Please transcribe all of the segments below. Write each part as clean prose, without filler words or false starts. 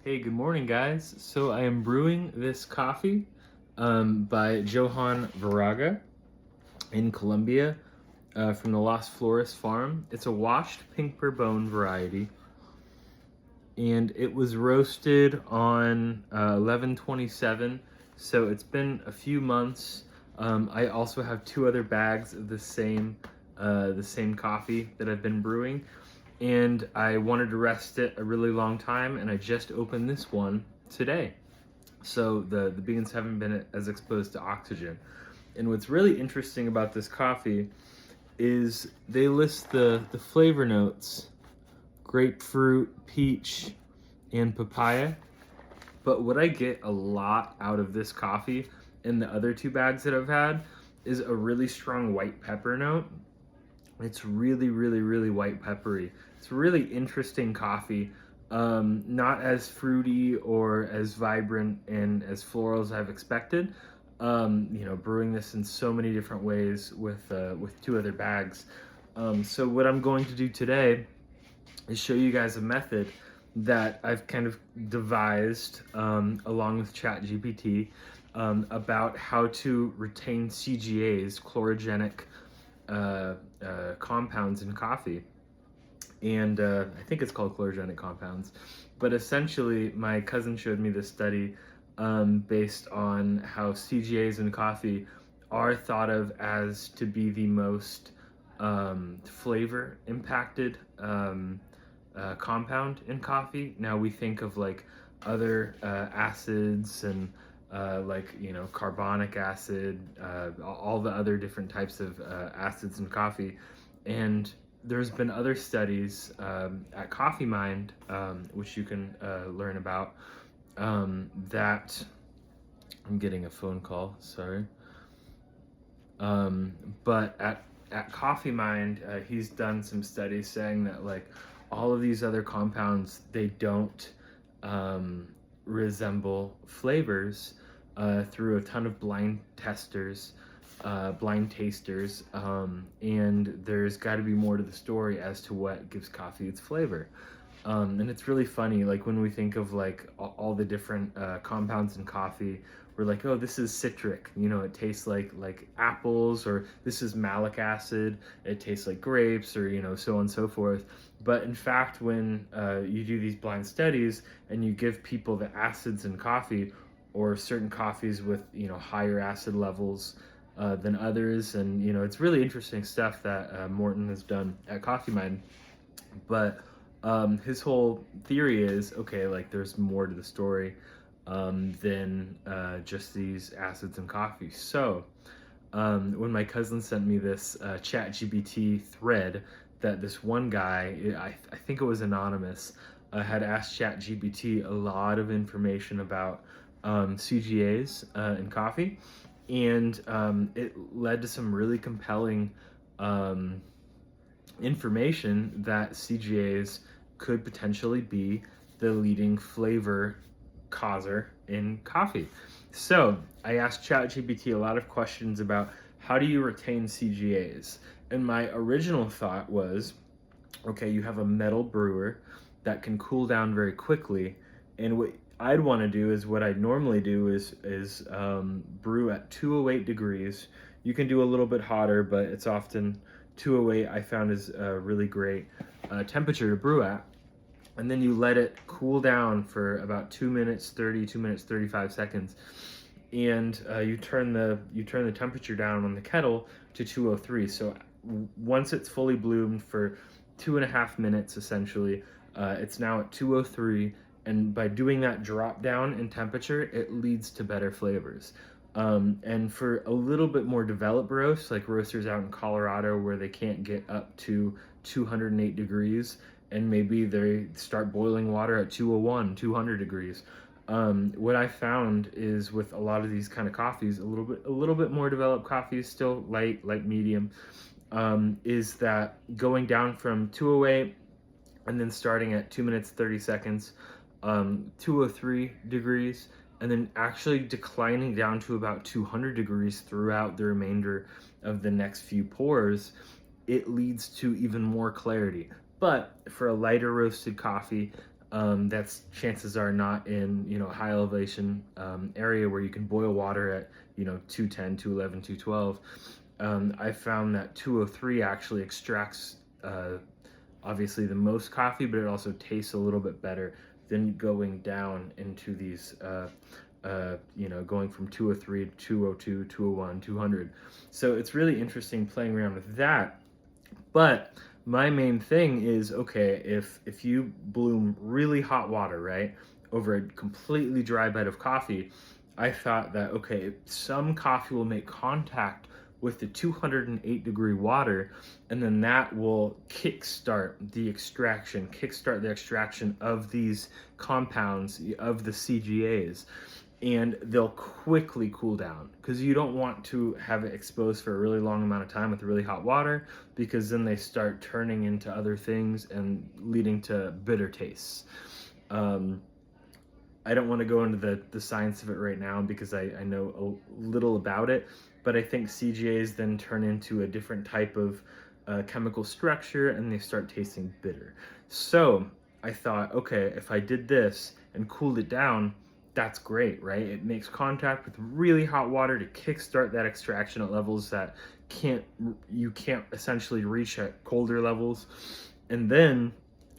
Hey, good morning, guys. So I am brewing this coffee by Johan Varaga in Colombia from the Las Flores farm. It's a washed pink bourbon variety, and it was roasted on 11/27. So it's been a few months. I also have two other bags of the same coffee that I've been brewing, and I wanted to rest it a really long time, and I just opened this one today. So the beans haven't been as exposed to oxygen. And what's really interesting about this coffee is they list the flavor notes: grapefruit, peach, and papaya. But what I get a lot out of this coffee and the other two bags that I've had is a really strong white pepper note. It's really, really, really white peppery. It's a really interesting coffee. Not as fruity or as vibrant and as floral as I've expected. Brewing this in so many different ways with two other bags. So what I'm going to do today is show you guys a method that I've kind of devised along with ChatGPT about how to retain CGAs, chlorogenic compounds in coffee. And I think it's called chlorogenic compounds. But essentially, my cousin showed me this study based on how CGAs in coffee are thought of as to be the most flavor impacted compound in coffee. Now we think of like other acids and carbonic acid, all the other different types of acids in coffee. And there's been other studies at Coffee Mind, which you can learn about, that I'm getting a phone call, sorry. But at Coffee Mind, he's done some studies saying that like all of these other compounds, they don't resemble flavors through a ton of blind tasters, and there's got to be more to the story as to what gives coffee its flavor. And it's really funny, like when we think of like all the different compounds in coffee, we're like, oh, this is citric, it tastes like apples, or this is malic acid, it tastes like grapes, or so on and so forth. But in fact, when you do these blind studies and you give people the acids in coffee, or certain coffees with higher acid levels than others, and it's really interesting stuff that Morton has done at Coffee Mind. But his whole theory is, okay, like there's more to the story than just these acids in coffee. So when my cousin sent me this ChatGPT thread that this one guy, I think it was anonymous, had asked ChatGPT a lot of information about CGAs in coffee, and it led to some really compelling information that CGAs could potentially be the leading flavor causer in coffee. So I asked ChatGPT a lot of questions about how do you retain CGAs? And my original thought was, okay, you have a metal brewer that can cool down very quickly, and what I'd want to do is what I'd normally do is brew at 208 degrees. You can do a little bit hotter, but it's often 208 I found is a really great temperature to brew at. And then you let it cool down for about 2 minutes 30, 2 minutes 35 seconds, and you turn the temperature down on the kettle to 203. So once it's fully bloomed for 2.5 minutes, essentially, it's now at 203. And by doing that drop down in temperature, it leads to better flavors. And for a little bit more developed roasts, like roasters out in Colorado where they can't get up to 208 degrees, and maybe they start boiling water at 201, 200 degrees. What I found is with a lot of these kind of coffees, a little bit more developed coffees, still light medium, is that going down from 208 and then starting at 2 minutes 30 seconds, 203 degrees, and then actually declining down to about 200 degrees throughout the remainder of the next few pours, it leads to even more clarity. But for a lighter roasted coffee, that's chances are not in, high elevation area where you can boil water at, 210, 211, 212. I found that 203 actually extracts obviously the most coffee, but it also tastes a little bit better than going down into these, going from 203 to 202, 201, 200. So it's really interesting playing around with that. But my main thing is, okay, if you bloom really hot water, right, over a completely dry bed of coffee, I thought that, okay, some coffee will make contact with the 208-degree water, and then that will kickstart the extraction of these compounds, of the CGAs, and they'll quickly cool down because you don't want to have it exposed for a really long amount of time with really hot water, because then they start turning into other things and leading to bitter tastes. I don't want to go into the science of it right now because I know a little about it, but I think CGAs then turn into a different type of chemical structure and they start tasting bitter. So I thought, okay, if I did this and cooled it down, that's great, right? It makes contact with really hot water to kickstart that extraction at levels that you can't essentially reach at colder levels. And then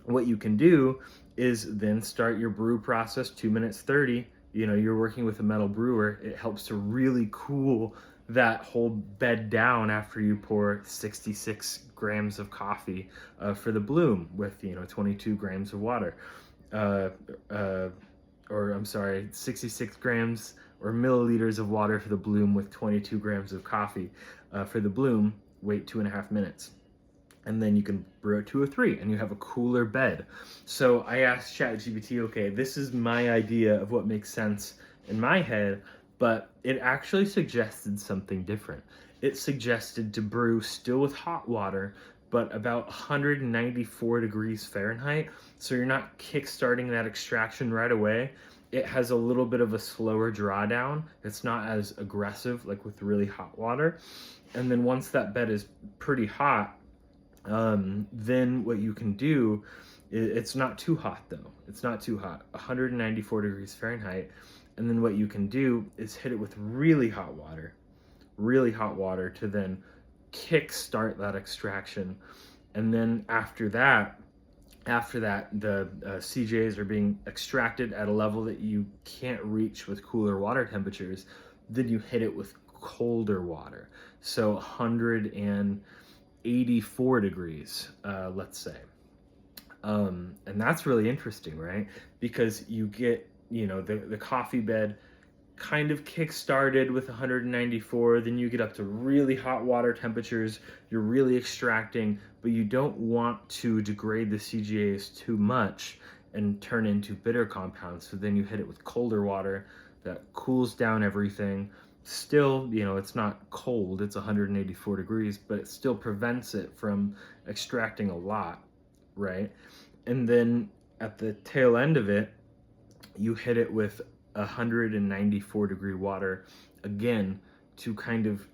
what you can do is then start your brew process 2 minutes 30. You're working with a metal brewer. It helps to really cool that whole bed down after you pour 66 grams of coffee for the bloom with 22 grams of water. Or I'm sorry, 66 grams or milliliters of water for the bloom with 22 grams of coffee for the bloom. Wait 2.5 minutes. And then you can brew it 203 and you have a cooler bed. So I asked ChatGPT, okay, this is my idea of what makes sense in my head, but it actually suggested something different. It suggested to brew still with hot water, but about 194 degrees Fahrenheit. So you're not kickstarting that extraction right away. It has a little bit of a slower drawdown. It's not as aggressive like with really hot water. And then once that bed is pretty hot, then what you can do, it's not too hot though. It's not too hot, 194 degrees Fahrenheit. And then what you can do is hit it with really hot water to then kick start that extraction. And then after that, the CJs are being extracted at a level that you can't reach with cooler water temperatures. Then you hit it with colder water. So 184 degrees, let's say. And that's really interesting, right? Because you get, the coffee bed kind of kick-started with 194, then you get up to really hot water temperatures, you're really extracting, but you don't want to degrade the CGAs too much and turn into bitter compounds. So then you hit it with colder water that cools down everything. Still, it's not cold, it's 184 degrees, but it still prevents it from extracting a lot, right? And then at the tail end of it, you hit it with 194 degree water again to kind of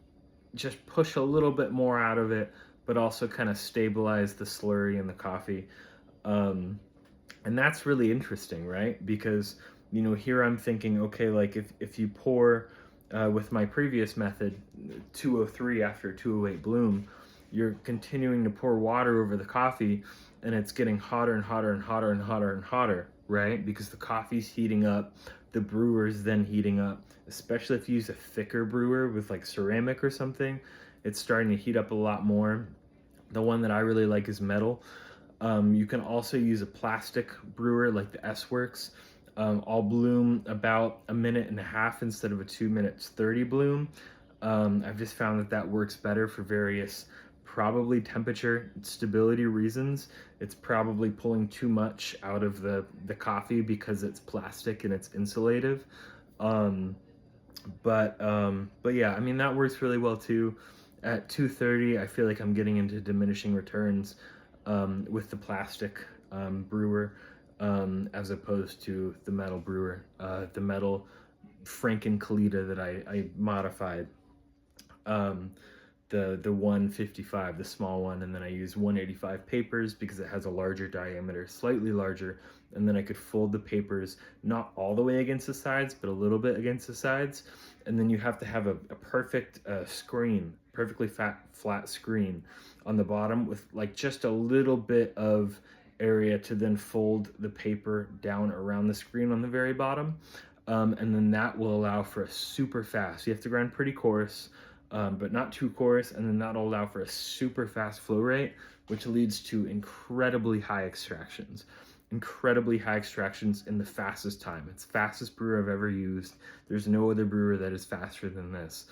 just push a little bit more out of it, but also kind of stabilize the slurry in the coffee. And that's really interesting, right? Because, here I'm thinking, okay, like if you pour with my previous method, 203 after 208 bloom, you're continuing to pour water over the coffee and it's getting hotter and hotter and hotter and hotter and hotter, right? Because the coffee's heating up, the brewer's then heating up, especially if you use a thicker brewer with like ceramic or something, it's starting to heat up a lot more. The one that I really like is metal. You can also use a plastic brewer like the S-Works. I'll bloom about 1.5 minutes instead of a 2 minutes 30 bloom. I've just found that works better for various probably temperature stability reasons. It's probably pulling too much out of the coffee because it's plastic and it's insulative. But yeah, I mean, that works really well too. At 230, I feel like I'm getting into diminishing returns with the plastic brewer as opposed to the metal brewer, the metal Franken Kalita that I modified. the 155, the small one, and then I use 185 papers because it has a larger diameter, slightly larger, and then I could fold the papers not all the way against the sides, but a little bit against the sides, and then you have to have a perfect screen, perfectly flat screen on the bottom with like just a little bit of area to then fold the paper down around the screen on the very bottom. And then that will allow for a super fast, you have to grind pretty coarse, but not too coarse, and then that'll allow for a super fast flow rate, which leads to incredibly high extractions in the fastest time. It's fastest brewer I've ever used. There's no other brewer that is faster than this.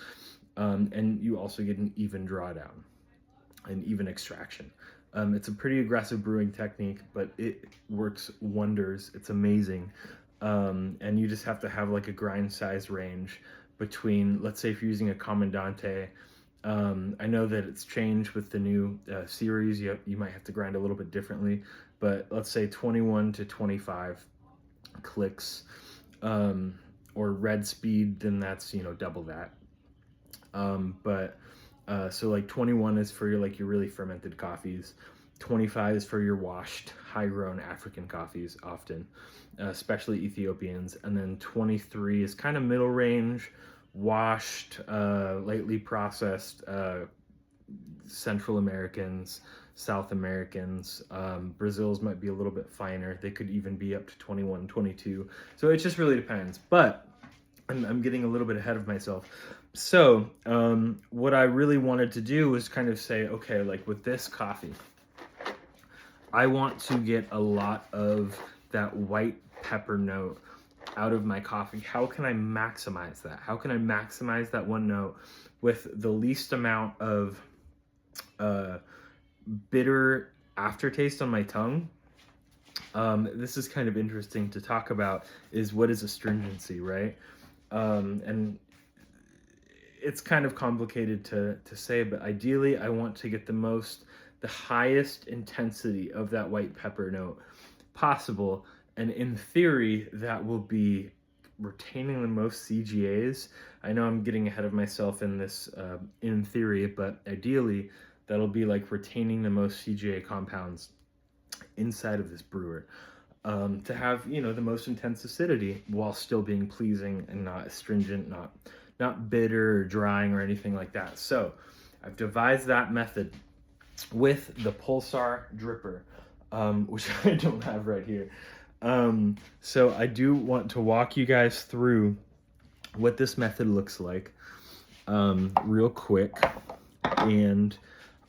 And you also get an even drawdown, an even extraction. It's a pretty aggressive brewing technique, but it works wonders. It's amazing. And you just have to have like a grind size range between, let's say if you're using a Comandante, I know that it's changed with the new series. You might have to grind a little bit differently, but let's say 21 to 25 clicks, or red speed, then that's, double that. So like 21 is for your really fermented coffees. 25 is for your washed, high-grown African coffees, often, especially Ethiopians. And then 23 is kind of middle range, washed, lightly processed Central Americans, South Americans. Brazil's might be a little bit finer. They could even be up to 21, 22. So it just really depends. But I'm getting a little bit ahead of myself. So what I really wanted to do was kind of say, okay, like with this coffee, I want to get a lot of that white pepper note out of my coffee. How can I maximize that? How can I maximize that one note with the least amount of bitter aftertaste on my tongue? This is kind of interesting to talk about, is what is astringency, right? And it's kind of complicated to say, but ideally I want to get the highest intensity of that white pepper note possible. And in theory, that will be retaining the most CGAs. I know I'm getting ahead of myself in this, in theory, but ideally that'll be like retaining the most CGA compounds inside of this brewer. To have, the most intense acidity while still being pleasing and not astringent, not bitter or drying or anything like that. So I've devised that method with the Pulsar dripper, which I don't have right here. So I do want to walk you guys through what this method looks like real quick, and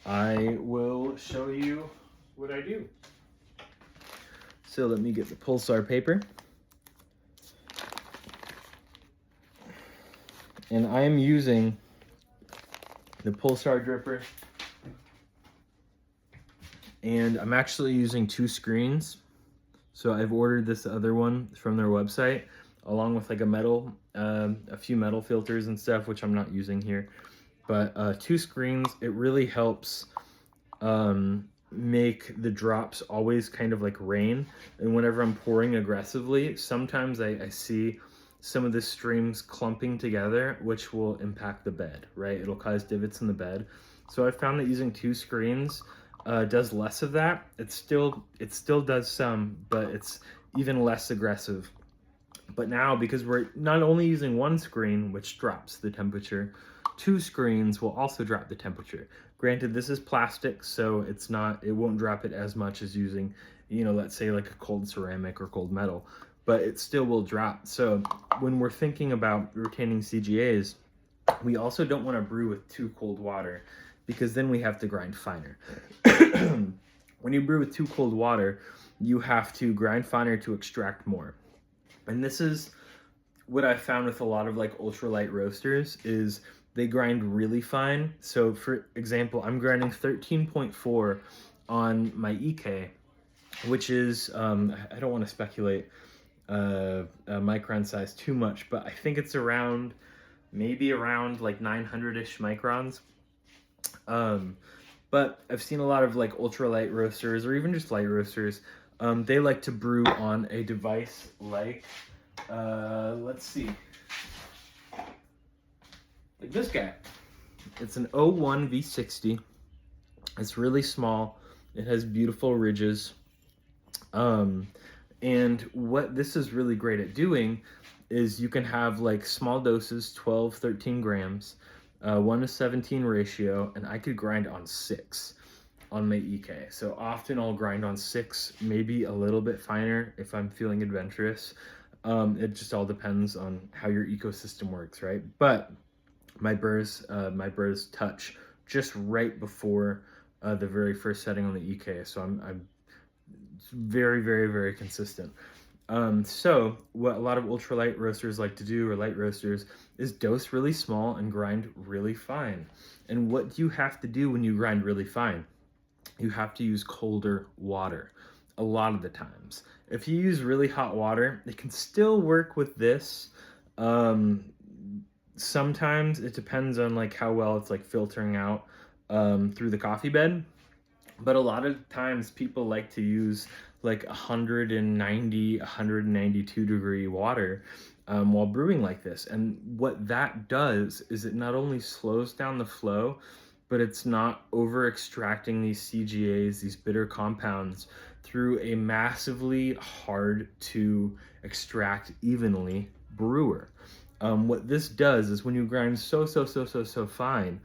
I will show you what I do. So let me get the Pulsar paper. And I am using the Pulsar dripper, and I'm actually using 2 screens. So I've ordered this other one from their website, along with like a few metal filters and stuff, which I'm not using here. But 2 screens, it really helps make the drops always kind of like rain. And whenever I'm pouring aggressively, sometimes I see some of the streams clumping together, which will impact the bed, right? It'll cause divots in the bed. So I found that using 2 screens does less of that. It still does some, but it's even less aggressive. But now, because we're not only using 1 screen, which drops the temperature, 2 screens will also drop the temperature. Granted, this is plastic, so it won't drop it as much as using, let's say like a cold ceramic or cold metal, but it still will drop. So when we're thinking about retaining CGAs, we also don't want to brew with too cold water, because then we have to grind finer. When you brew with too cold water, you have to grind finer to extract more. And this is what I found with a lot of like ultralight roasters, is they grind really fine. So for example, I'm grinding 13.4 on my EK, which is, I don't want to speculate micron size too much, but I think it's maybe around like 900-ish microns. But I've seen a lot of like ultralight roasters, or even just light roasters, they like to brew on a device like, let's see, like this guy. It's an 01 V60. It's really small. It has beautiful ridges. And what this is really great at doing is you can have like small doses, 12, 13 grams, 1:17 ratio, and I could grind on 6 on my EK. So often I'll grind on 6, maybe a little bit finer if I'm feeling adventurous. It just all depends on how your ecosystem works, right? But my burrs touch just right before the very first setting on the EK. So I'm very, very, very consistent. So what a lot of ultralight roasters like to do, or light roasters, is dose really small and grind really fine. And what do you have to do when you grind really fine? You have to use colder water a lot of the times. If you use really hot water, it can still work with this. Sometimes it depends on like how well it's like filtering out through the coffee bed. But a lot of times people like to use like 190, 192 degree water while brewing like this. And what that does is it not only slows down the flow, but it's not over extracting these CGAs, these bitter compounds, through a massively hard to extract evenly brewer. What this does is when you grind so fine,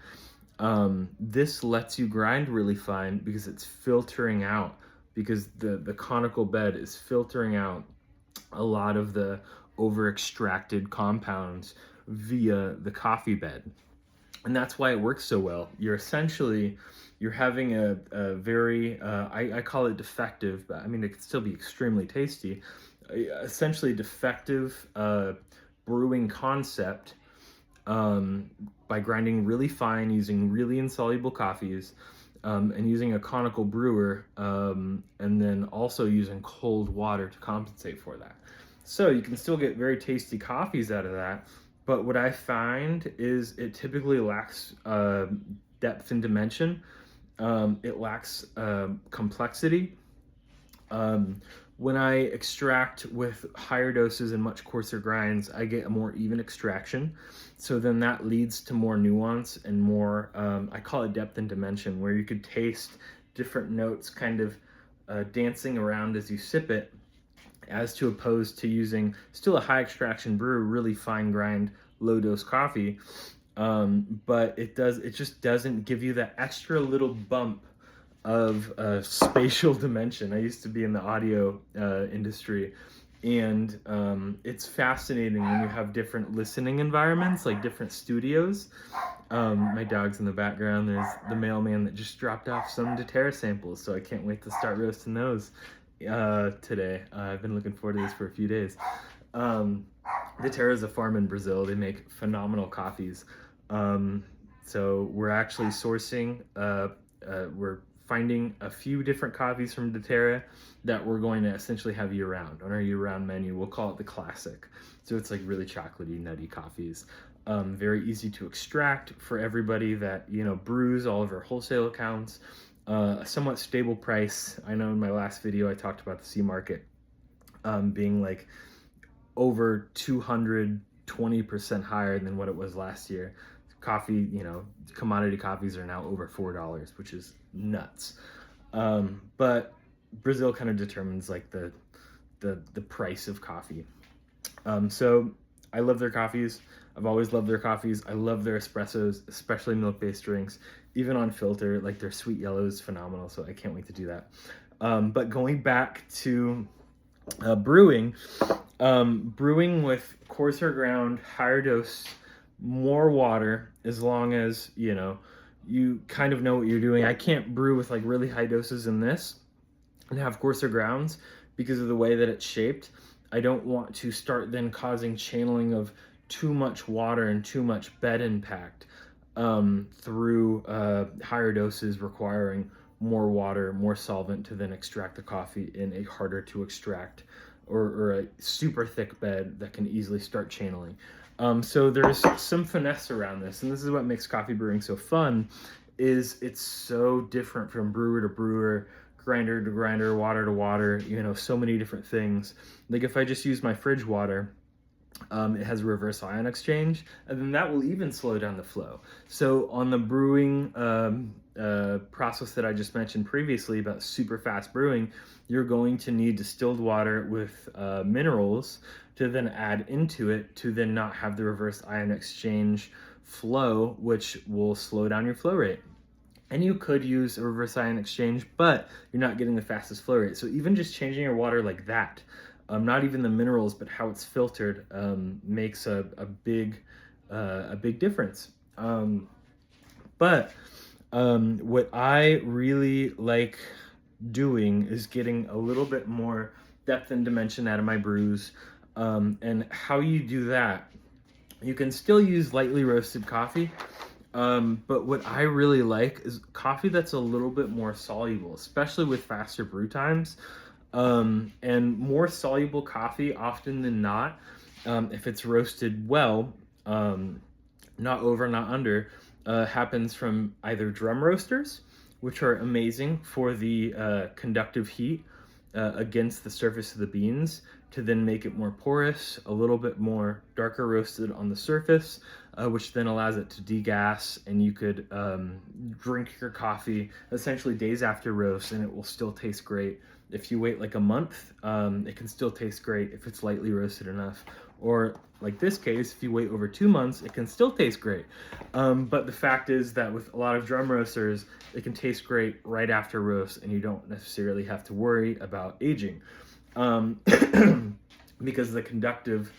this lets you grind really fine because it's filtering out, because the conical bed is filtering out a lot of the over extracted compounds via the coffee bed. And that's why it works so well. You're having a very, I call it defective, but I mean, it could still be extremely tasty, essentially defective brewing concept by grinding really fine, using really insoluble coffees, and using a conical brewer, and then also using cold water to compensate for that. So you can still get very tasty coffees out of that, but what I find is it typically lacks depth and dimension. It lacks complexity. When I extract with higher doses and much coarser grinds, I get a more even extraction. So then that leads to more nuance and more, I call it depth and dimension, where you could taste different notes kind of dancing around as you sip it, as to opposed to using still a high extraction brew, really fine grind, low dose coffee. But it just doesn't give you that extra little bump of spatial dimension. I used to be in the audio industry, and it's fascinating when you have different listening environments, like different studios. My dog's in the background. There's the mailman that just dropped off some doTERRA samples, so I can't wait to start roasting those today. I've been looking forward to this for a few days. doTERRA is a farm in Brazil. They make phenomenal coffees. So we're actually sourcing, we're finding a few different coffees from doTERRA that we're going to essentially have year-round on our year-round menu. We'll call it the classic. So it's like really chocolatey, nutty coffees. Very easy to extract for everybody that, you know, brews all of our wholesale accounts. A somewhat stable price. I know in my last video I talked about the C market being like over 220% higher than what it was last year. Coffee, you know, commodity coffees are now over $4, which is nuts. But Brazil kind of determines like the price of coffee. So I love their coffees. I've always loved their coffees. I love their espressos, especially milk-based drinks, even on filter. Like their sweet yellow is phenomenal, so I can't wait to do that. But going back to brewing with coarser ground, higher dose, more water, as long as, you know, you kind of know what you're doing. I can't brew with like really high doses in this and have coarser grounds because of the way that it's shaped. I don't want to start then causing channeling of too much water and too much bed impact through higher doses requiring more water, more solvent to then extract the coffee in a harder to extract or a super thick bed that can easily start channeling. So there's some finesse around this, and this is what makes coffee brewing so fun, is it's so different from brewer to brewer, grinder to grinder, water to water, you know, so many different things. Like if I just use my fridge water, It has reverse ion exchange, and then that will even slow down the flow. So on the brewing process that I just mentioned previously about super fast brewing, you're going to need distilled water with minerals to then add into it to then not have the reverse ion exchange flow, which will slow down your flow rate. And you could use a reverse ion exchange, but you're not getting the fastest flow rate. So even just changing your water like that, not even the minerals, but how it's filtered, makes a big difference. But what I really like doing is getting a little bit more depth and dimension out of my brews. And how you do that, you can still use lightly roasted coffee, but what I really like is coffee that's a little bit more soluble, especially with faster brew times. And more soluble coffee, often than not, if it's roasted well, not over, not under, happens from either drum roasters, which are amazing for the conductive heat against the surface of the beans to then make it more porous, a little bit more darker roasted on the surface, which then allows it to degas, and you could drink your coffee essentially days after roast and it will still taste great. If you wait like a month, it can still taste great if it's lightly roasted enough. Or like this case, if you wait over 2 months, it can still taste great. But the fact is that with a lot of drum roasters, it can taste great right after roast, and you don't necessarily have to worry about aging. Because the conductive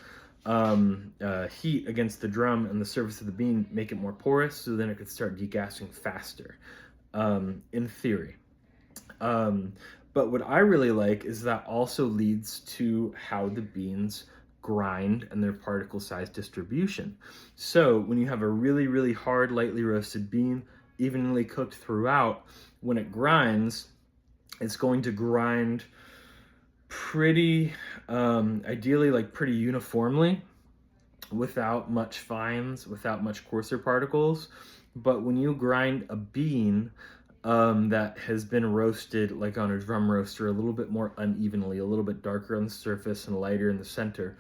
heat against the drum and the surface of the bean make it more porous, so then it could start degassing faster, in theory. But what I really like is that also leads to how the beans grind and their particle size distribution. So when you have a really, really hard, lightly roasted bean, evenly cooked throughout, when it grinds, it's going to grind pretty, ideally like pretty uniformly, without much fines, without much coarser particles. But when you grind a bean that has been roasted like on a drum roaster a little bit more unevenly, a little bit darker on the surface and lighter in the center,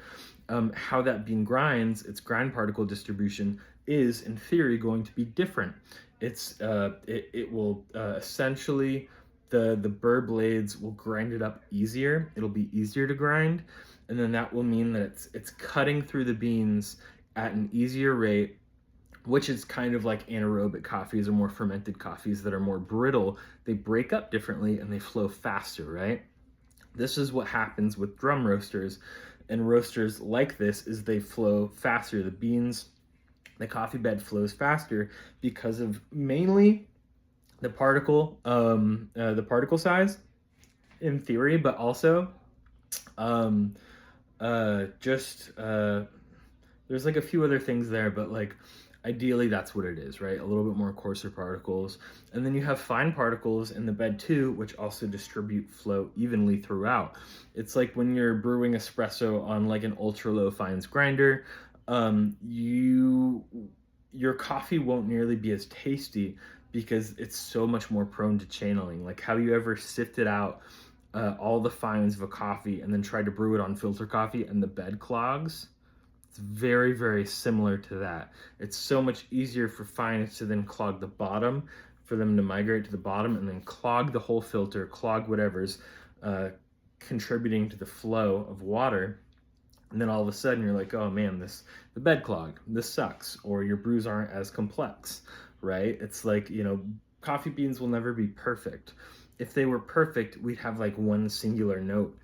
how that bean grinds, its grind particle distribution is in theory going to be different. It will essentially, the burr blades will grind it up easier. It'll be easier to grind, and then that will mean that it's cutting through the beans at an easier rate, which is kind of like anaerobic coffees or more fermented coffees that are more brittle. They break up differently and they flow faster, right? This is what happens with drum roasters, and roasters like this is they flow faster. The coffee bed flows faster because of mainly the particle size in theory, but also there's like a few other things there, but like ideally that's what it is, right? A little bit more coarser particles. And then you have fine particles in the bed too, which also distribute flow evenly throughout. It's like when you're brewing espresso on like an ultra low fines grinder, your coffee won't nearly be as tasty because it's so much more prone to channeling. Like, have you ever sifted out all the fines of a coffee and then tried to brew it on filter coffee and the bed clogs? It's very, very similar to that. It's so much easier for fines to then clog the bottom, for them to migrate to the bottom and then clog the whole filter, clog whatever's contributing to the flow of water. And then all of a sudden you're like, oh man, the bed clogged, this sucks, or your brews aren't as complex, right? It's like, coffee beans will never be perfect. If they were perfect, we'd have like one singular note,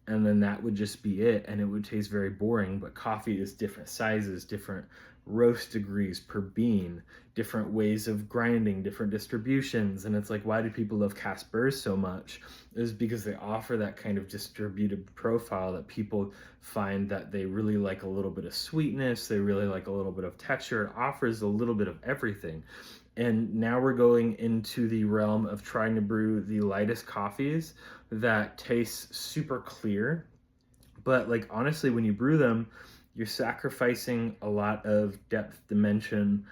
and then that would just be it, and it would taste very boring. But coffee is different sizes, different roast degrees per bean, different ways of grinding, different distributions. And it's like, why do people love cast burrs so much? Is because they offer that kind of distributed profile that people find that they really like. A little bit of sweetness, they really like a little bit of texture. It offers a little bit of everything. And now we're going into the realm of trying to brew the lightest coffees that taste super clear. But like, honestly, when you brew them, you're sacrificing a lot of depth, dimension,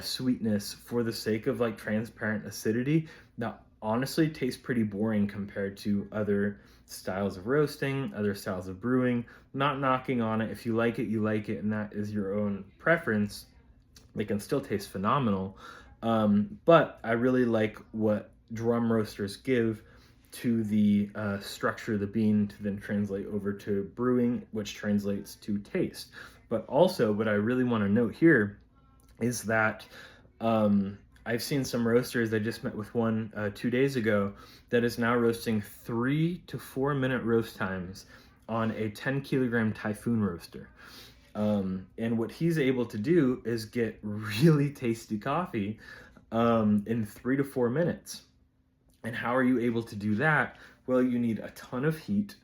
sweetness for the sake of like transparent acidity. Now, honestly tastes pretty boring compared to other styles of roasting, other styles of brewing. Not knocking on it. If you like it, you like it, and that is your own preference. They can still taste phenomenal. But I really like what drum roasters give to the structure of the bean to then translate over to brewing, which translates to taste. But also, what I really want to note here is that I've seen some roasters. I just met with one 2 days ago that is now roasting 3 to 4 minute roast times on a 10 kilogram Typhoon roaster. And what he's able to do is get really tasty coffee in 3 to 4 minutes. And how are you able to do that? Well, you need a ton of heat.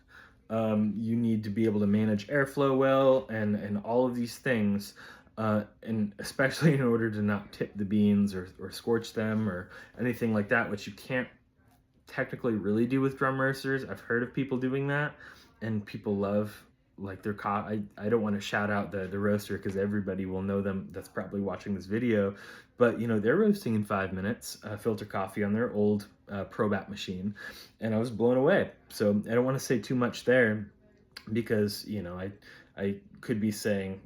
You need to be able to manage airflow well and all of these things. And especially in order to not tip the beans or scorch them or anything like that, which you can't technically really do with drum roasters. I've heard of people doing that, and people love like their I don't want to shout out the roaster because everybody will know them that's probably watching this video, but they're roasting in 5 minutes filter coffee on their old Probat machine, and I was blown away. So I don't want to say too much there because I could be saying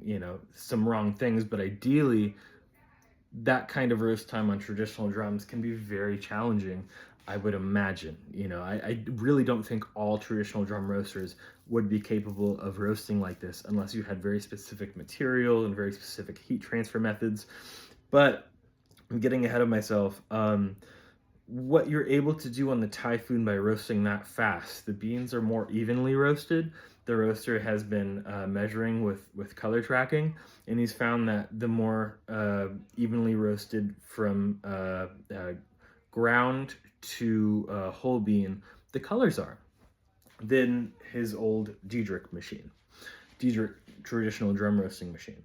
some wrong things, but ideally that kind of roast time on traditional drums can be very challenging, I would imagine. I really don't think all traditional drum roasters would be capable of roasting like this unless you had very specific material and very specific heat transfer methods. But I'm getting ahead of myself. What you're able to do on the Typhoon by roasting that fast, the beans are more evenly roasted. The roaster has been measuring with color tracking, and he's found that the more evenly roasted from ground to whole bean the colors are than his old Diedrich traditional drum roasting machine.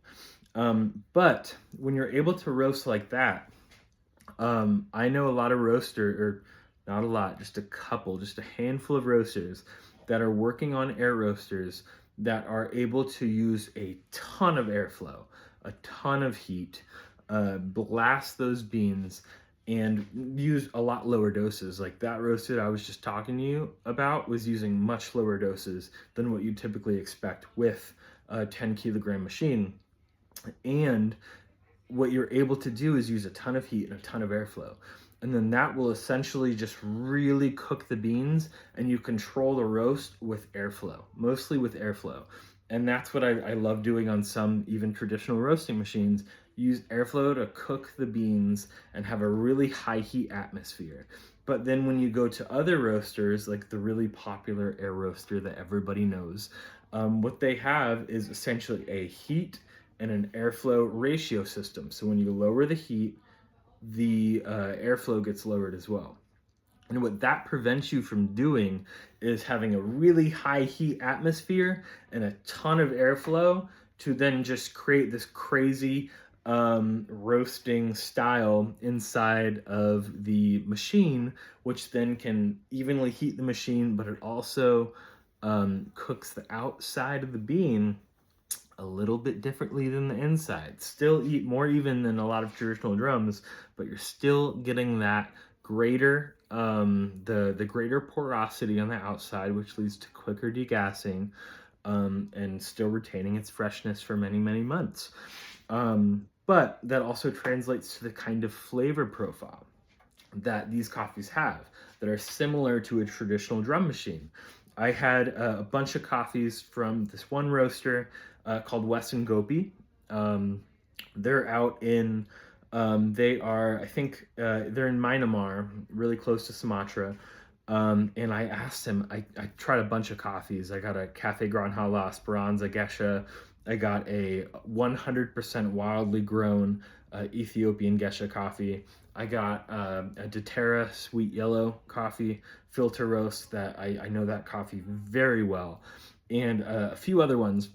But when you're able to roast like that, I know a lot of or not a lot, just a handful of roasters that are working on air roasters that are able to use a ton of airflow, a ton of heat, blast those beans, and use a lot lower doses. Like that roaster I was just talking to you about was using much lower doses than what you typically expect with a 10 kilogram machine. And what you're able to do is use a ton of heat and a ton of airflow. And then that will essentially just really cook the beans, and you control the roast with airflow, mostly with airflow. And that's what I love doing on some even traditional roasting machines. Use airflow to cook the beans and have a really high heat atmosphere. But then when you go to other roasters, like the really popular air roaster that everybody knows, what they have is essentially a heat and an airflow ratio system. So when you lower the heat, the airflow gets lowered as well. And what that prevents you from doing is having a really high heat atmosphere and a ton of airflow to then just create this crazy roasting style inside of the machine, which then can evenly heat the machine, but it also cooks the outside of the bean a little bit differently than the inside. Still eat more even than a lot of traditional drums, but you're still getting that greater the greater porosity on the outside, which leads to quicker degassing, and still retaining its freshness for many months. But that also translates to the kind of flavor profile that these coffees have that are similar to a traditional drum machine. I had a bunch of coffees from this one roaster called Wesson Gopi. They're out in, I think they're in Myanmar, really close to Sumatra. And I asked him, I tried a bunch of coffees. I got a Cafe Gran Hala Esperanza Gesha. I got a 100% wildly grown Ethiopian Gesha coffee. I got a doTERRA Sweet Yellow coffee filter roast that I know that coffee very well, and a few other ones.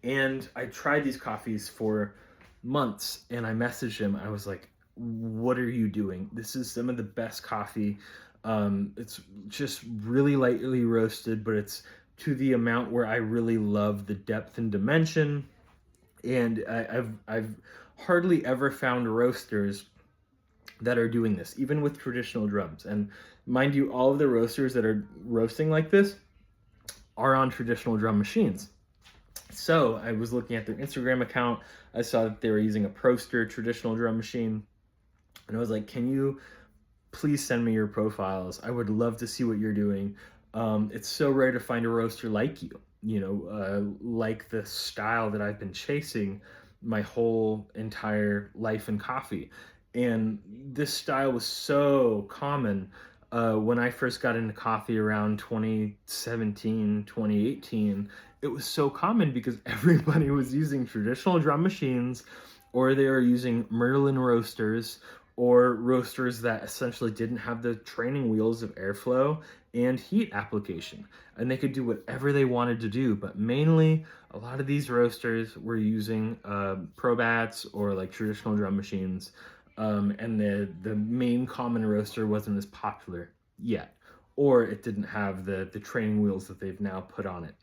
And I tried these coffees for months, and I messaged him. I was like, what are you doing? This is some of the best coffee. It's just really lightly roasted, but it's to the amount where I really love the depth and dimension. And I've hardly ever found roasters that are doing this, even with traditional drums. And mind you, all of the roasters that are roasting like this are on traditional drum machines. So I was looking at their Instagram account. I saw that they were using a Proster traditional drum machine. And I was like, can you please send me your profiles? I would love to see what you're doing. It's so rare to find a roaster like you, like the style that I've been chasing my whole entire life in coffee. And this style was so common when I first got into coffee around 2017, 2018. It was so common because everybody was using traditional drum machines, or they were using Merlin roasters, or roasters that essentially didn't have the training wheels of airflow and heat application. And they could do whatever they wanted to do, but mainly a lot of these roasters were using Probats or like traditional drum machines. And the main common roaster wasn't as popular yet, or it didn't have the training wheels that they've now put on it.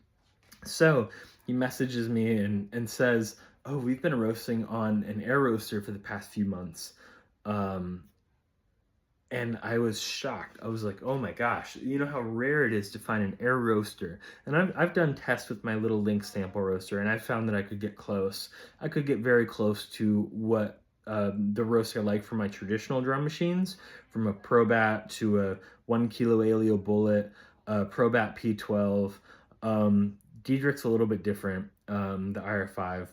So he messages me and says, oh, we've been roasting on an air roaster for the past few months. And I was shocked. I was like, oh my gosh, you know how rare it is to find an air roaster. And I've done tests with my little Link sample roaster, and I found that I could get close. I could get very close to what the roaster like for my traditional drum machines, from a Probat to a 1 kilo Aleo Bullet, Probat P12. Diedrich's a little bit different, the IR5,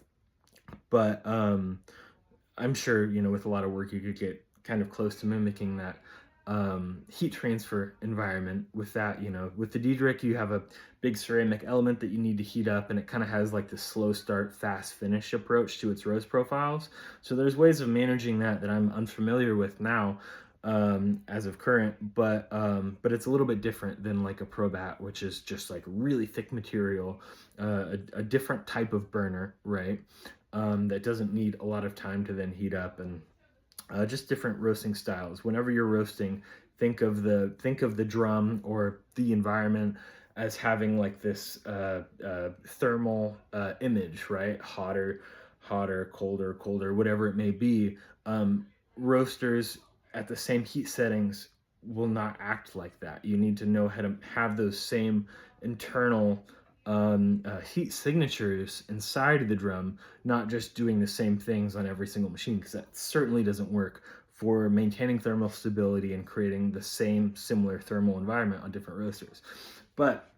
but I'm sure, with a lot of work, you could get kind of close to mimicking that heat transfer environment with that. With the Diedrich, you have a big ceramic element that you need to heat up, and it kind of has like the slow start, fast finish approach to its roast profiles. So there's ways of managing that I'm unfamiliar with now as of current, but it's a little bit different than like a Probat, which is just like really thick material, a different type of burner, right? That doesn't need a lot of time to then heat up, and just different roasting styles. Whenever you're roasting, think of the drum or the environment as having like this thermal image, right? Hotter, colder, whatever it may be. Roasters at the same heat settings will not act like that. You need to know how to have those same internal heat signatures inside of the drum, not just doing the same things on every single machine, because that certainly doesn't work for maintaining thermal stability and creating the same similar thermal environment on different roasters. But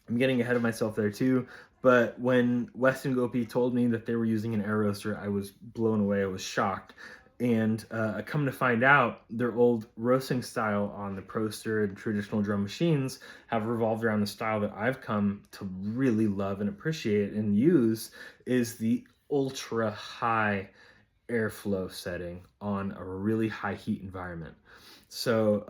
I'm getting ahead of myself there too. But when Weston Gopi told me that they were using an air roaster, I was blown away. I was shocked. And I come to find out their old roasting style on the Proster and traditional drum machines have revolved around the style that I've come to really love and appreciate and use, is the ultra high airflow setting on a really high heat environment. So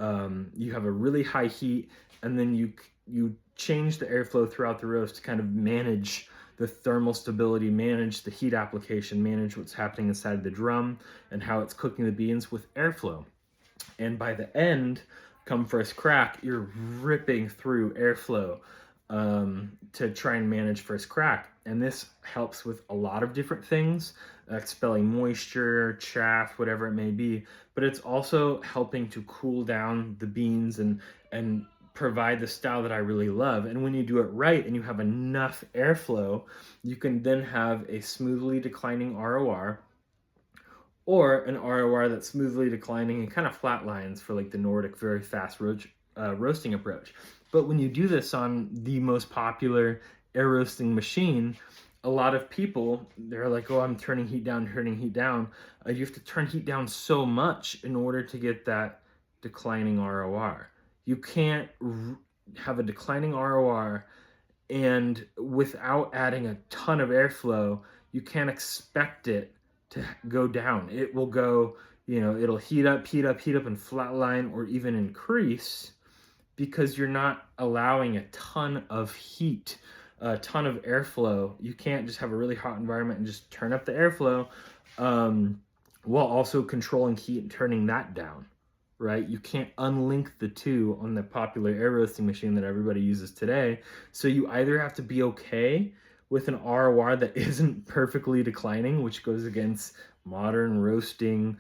you have a really high heat, and then you change the airflow throughout the roast to kind of manage the thermal stability, manage the heat application, manage what's happening inside of the drum and how it's cooking the beans with airflow. And by the end, come first crack, you're ripping through airflow to try and manage first crack. And this helps with a lot of different things, expelling moisture, chaff, whatever it may be. But it's also helping to cool down the beans and provide the style that I really love. And when you do it right and you have enough airflow, you can then have a smoothly declining ROR, or an ROR that's smoothly declining and kind of flat lines for like the Nordic very fast roasting approach. But when you do this on the most popular air roasting machine, a lot of people, they're like, oh, I'm turning heat down. You have to turn heat down so much in order to get that declining ROR. You can't have a declining ROR and without adding a ton of airflow, you can't expect it to go down. It will go, it'll heat up and flatline or even increase, because you're not allowing a ton of heat, a ton of airflow. You can't just have a really hot environment and just turn up the airflow while also controlling heat and turning that down. Right? You can't unlink the two on the popular air roasting machine that everybody uses today. So you either have to be okay with an ROR that isn't perfectly declining, which goes against modern roasting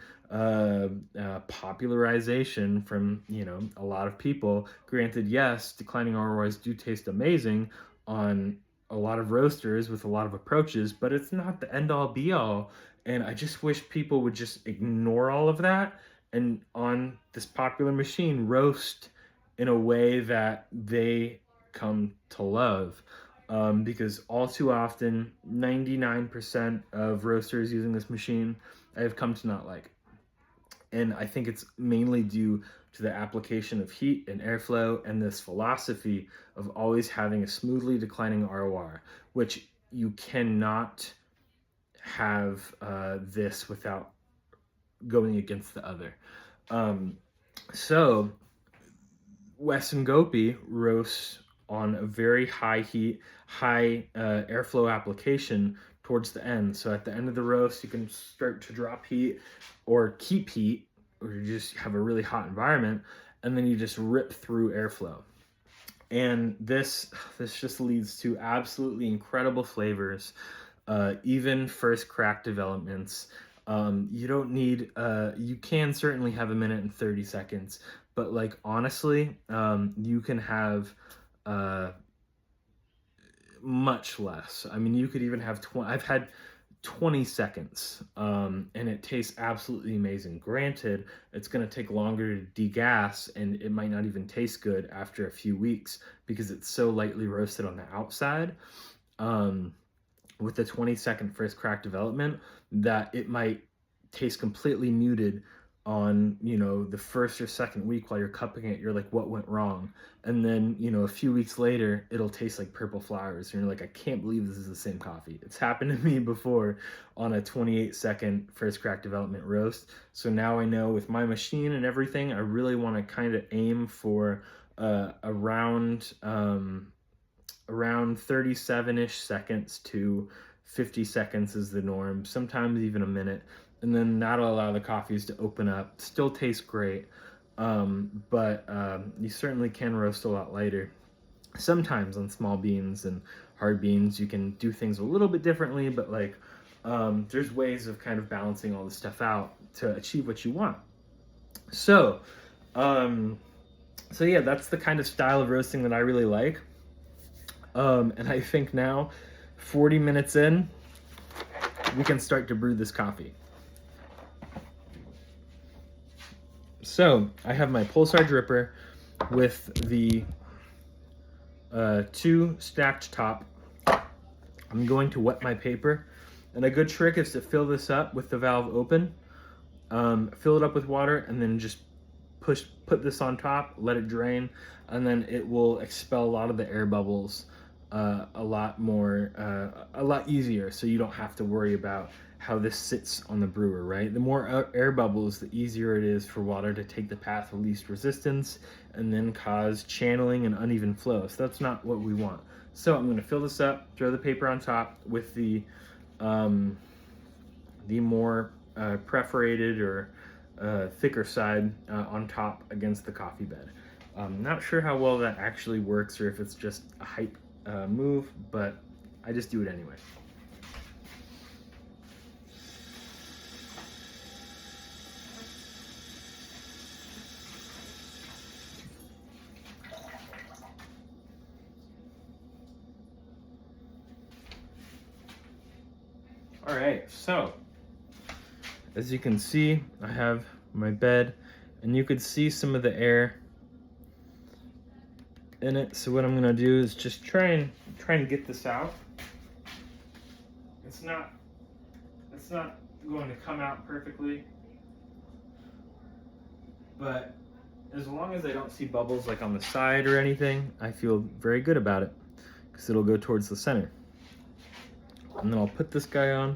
popularization from, you know, a lot of people. Granted, yes, declining RORs do taste amazing on a lot of roasters with a lot of approaches, but it's not the end all be all. And I just wish people would just ignore all of that and on this popular machine roast in a way that they come to love. Because all too often, 99% of roasters using this machine I have come to not like. And I think it's mainly due to the application of heat and airflow and this philosophy of always having a smoothly declining ROR, which you cannot have this without going against the other. So Wesson Gopi roasts on a very high heat, high airflow application towards the end. So at the end of the roast, you can start to drop heat or keep heat, or you just have a really hot environment, and then you just rip through airflow. And this just leads to absolutely incredible flavors, even first crack developments. You don't need, you can certainly have a minute and 30 seconds, but like honestly, you can have much less. I mean, you could even have I've had 20 seconds, and it tastes absolutely amazing. Granted, it's going to take longer to degas, and it might not even taste good after a few weeks because it's so lightly roasted on the outside. With the 20-second first crack development, that it might taste completely muted on, you know, the first or second week while you're cupping it. You're like, what went wrong? And then, you know, a few weeks later, it'll taste like purple flowers. And you're like, I can't believe this is the same coffee. It's happened to me before on a 28-second first crack development roast. So now I know with my machine and everything, I really want to kind of aim for around 37-ish seconds to 50 seconds is the norm, sometimes even a minute. And then that'll allow the coffees to open up. Still taste great, but you certainly can roast a lot lighter. Sometimes on small beans and hard beans, you can do things a little bit differently, but like there's ways of kind of balancing all this stuff out to achieve what you want. So yeah, that's the kind of style of roasting that I really like. And I think now, 40 minutes in, we can start to brew this coffee. So I have my pulsar dripper with the 2 stacked top. I'm going to wet my paper, and a good trick is to fill this up with the valve open, fill it up with water, and then just put this on top, let it drain, and then it will expel a lot of the air bubbles a lot easier, so you don't have to worry about how this sits on the brewer, right? The more air bubbles, the easier it is for water to take the path of least resistance and then cause channeling and uneven flow. So that's not what we want. So I'm going to fill this up, throw the paper on top with the more perforated or thicker side on top against the coffee bed. I'm not sure how well that actually works or if it's just a hype move, but I just do it anyway. All right, so as you can see, I have my bed, and you could see some of the air in it. So what I'm gonna do is just try and get this out. It's not going to come out perfectly, but as long as I don't see bubbles like on the side or anything, I feel very good about it because it'll go towards the center. And then I'll put this guy on.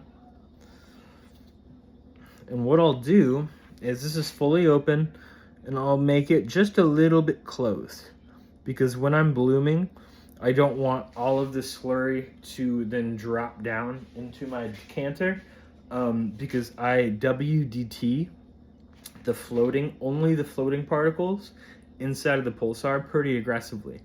And what I'll do is, this is fully open, and I'll make it just a little bit closed, because when I'm blooming, I don't want all of this slurry to then drop down into my decanter, because I WDT only the floating particles inside of the pulsar pretty aggressively.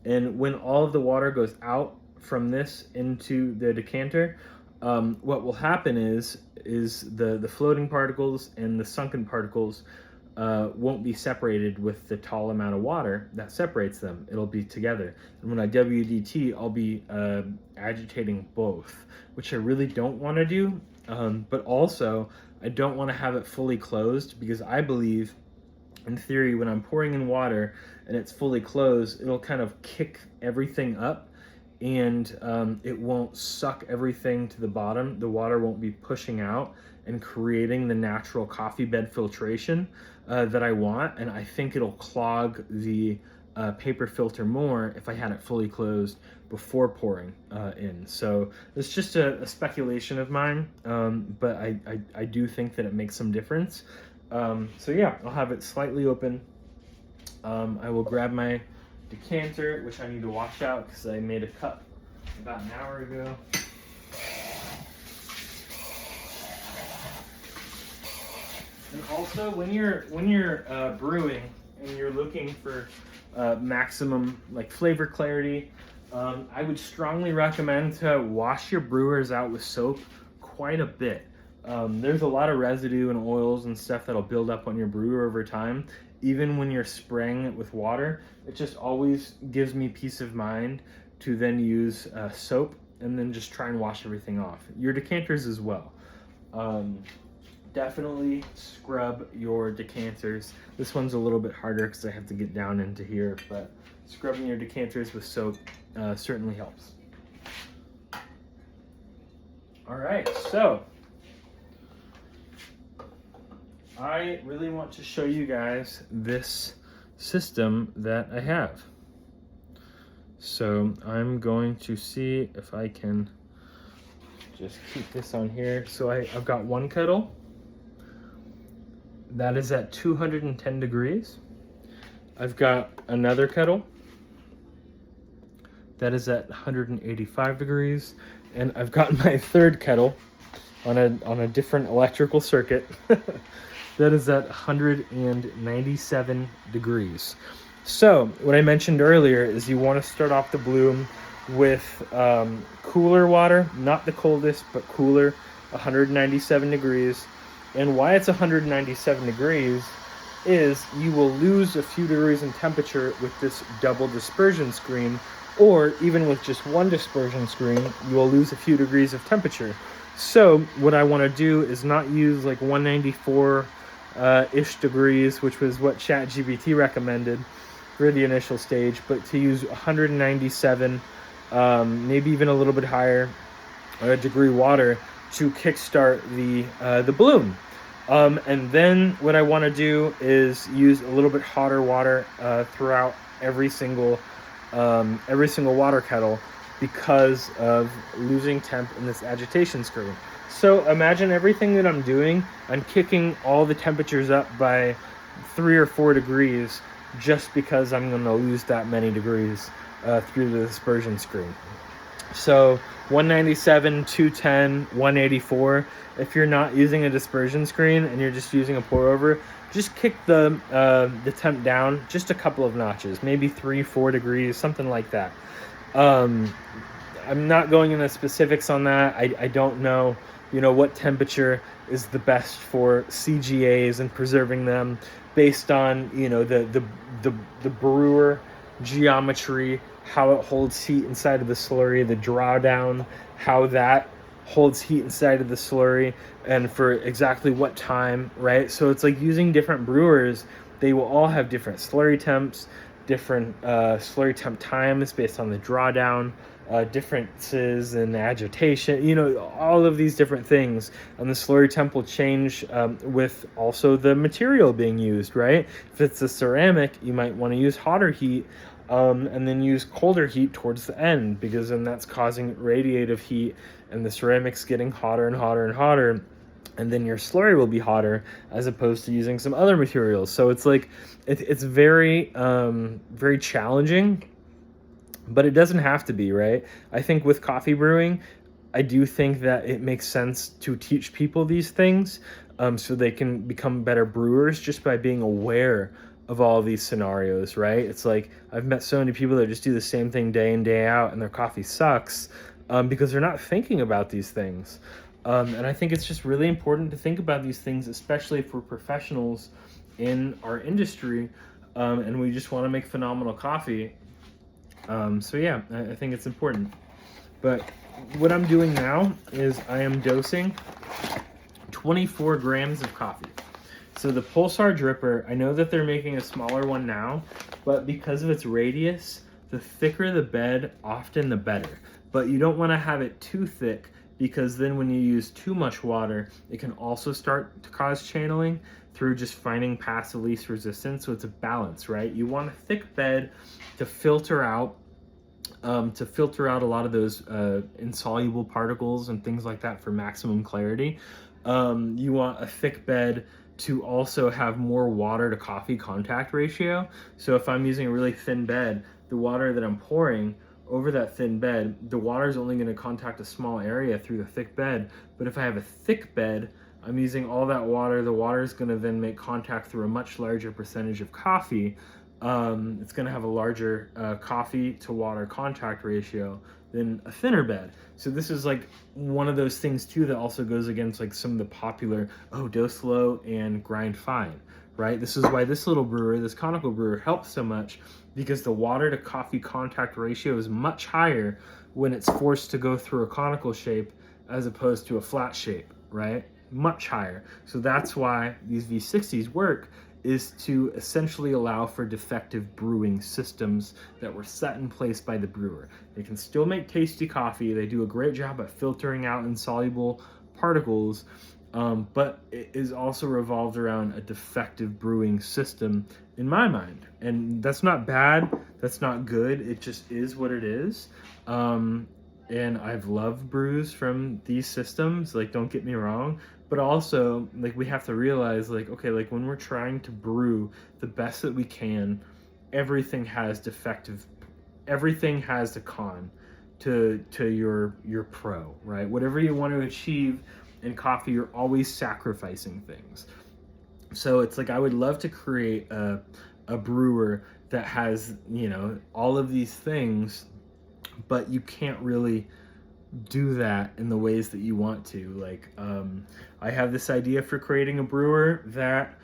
And when all of the water goes out from this into the decanter, what will happen is the floating particles and the sunken particles won't be separated with the tall amount of water that separates them. It'll be together. And when I WDT, I'll be agitating both, which I really don't want to do. But also, I don't want to have it fully closed, because I believe, in theory, when I'm pouring in water and it's fully closed, it'll kind of kick everything up, and it won't suck everything to the bottom. The water won't be pushing out and creating the natural coffee bed filtration that I want, and I think it'll clog the paper filter more if I had it fully closed before pouring in. So it's just a speculation of mine, but I do think that it makes some difference. So yeah, I'll have it slightly open. I will grab my decanter, which I need to wash out because I made a cup about an hour ago. And also, when you're brewing and you're looking for maximum like flavor clarity, I would strongly recommend to wash your brewers out with soap quite a bit. There's a lot of residue and oils and stuff that'll build up on your brewer over time. Even when you're spraying it with water, it just always gives me peace of mind to then use soap and then just try and wash everything off. Your decanters as well. Definitely scrub your decanters. This one's a little bit harder because I have to get down into here, but scrubbing your decanters with soap certainly helps. All right, so I really want to show you guys this system that I have. So I'm going to see if I can just keep this on here. So I've got one kettle that is at 210 degrees. I've got another kettle that is at 185 degrees. And I've got my third kettle on a different electrical circuit that is at 197 degrees. So what I mentioned earlier is you want to start off the bloom with cooler water, not the coldest, but cooler, 197 degrees. And why it's 197 degrees is you will lose a few degrees in temperature with this double dispersion screen, or even with just one dispersion screen, you will lose a few degrees of temperature. So what I want to do is not use like 194-ish degrees, which was what ChatGPT recommended for the initial stage, but to use 197, maybe even a little bit higher degree water to kickstart the bloom. And then what I want to do is use a little bit hotter water throughout every single water kettle because of losing temp in this agitation screen. So imagine everything that I'm doing, I'm kicking all the temperatures up by 3 or 4 degrees just because I'm going to lose that many degrees through the dispersion screen. So 197, 210, 184. If you're not using a dispersion screen and you're just using a pour over, just kick the temp down just a couple of notches, maybe 3-4 degrees, something like that. I'm not going into specifics on that. I don't know, what temperature is the best for CGAs and preserving them based on, the brewer geometry, how it holds heat inside of the slurry, the drawdown, how that holds heat inside of the slurry, and for exactly what time, right? So it's like using different brewers. They will all have different slurry temps, different slurry temp times based on the drawdown, differences in agitation, all of these different things. And the slurry temp will change with also the material being used, right? If it's a ceramic, you might want to use hotter heat and then use colder heat towards the end, because then that's causing radiative heat and the ceramic's getting hotter and hotter and hotter. And then your slurry will be hotter as opposed to using some other materials. So it's like, it's very, very challenging, but it doesn't have to be, right? I think with coffee brewing, I do think that it makes sense to teach people these things so they can become better brewers just by being aware of all these scenarios, right? It's like I've met so many people that just do the same thing day in, day out, and their coffee sucks because they're not thinking about these things. And I think it's just really important to think about these things, especially if we're professionals in our industry and we just want to make phenomenal coffee. So yeah, I think it's important. But what I'm doing now is I am dosing 24 grams of coffee. So the Pulsar dripper, I know that they're making a smaller one now, but because of its radius, the thicker the bed, often the better. But you don't want to have it too thick, because then when you use too much water, it can also start to cause channeling through just finding paths of least resistance. So it's a balance, right? You want a thick bed to filter out a lot of those insoluble particles and things like that for maximum clarity. You want a thick bed to also have more water to coffee contact ratio. So if I'm using a really thin bed, the water that I'm pouring over that thin bed, the water is only going to contact a small area through the thick bed. But if I have a thick bed, I'm using all that water. The water is going to then make contact through a much larger percentage of coffee. It's going to have a larger coffee to water contact ratio than a thinner bed. So this is like one of those things too that also goes against like some of the popular, dose low and grind fine, right? This is why this little brewer, this conical brewer, helps so much, because the water to coffee contact ratio is much higher when it's forced to go through a conical shape as opposed to a flat shape, right? Much higher. So that's why these V60s work, is to essentially allow for defective brewing systems that were set in place by the brewer. They can still make tasty coffee. They do a great job at filtering out insoluble particles, but it is also revolved around a defective brewing system in my mind. And that's not bad, that's not good, it just is what it is. And I've loved brews from these systems, like, don't get me wrong, but also, like, we have to realize, like, okay, like, when we're trying to brew the best that we can, everything has a con to your pro, right? Whatever you want to achieve in coffee, you're always sacrificing things. So it's like, I would love to create a brewer that has, all of these things, but you can't really do that in the ways that you want to. Like, I have this idea for creating a brewer that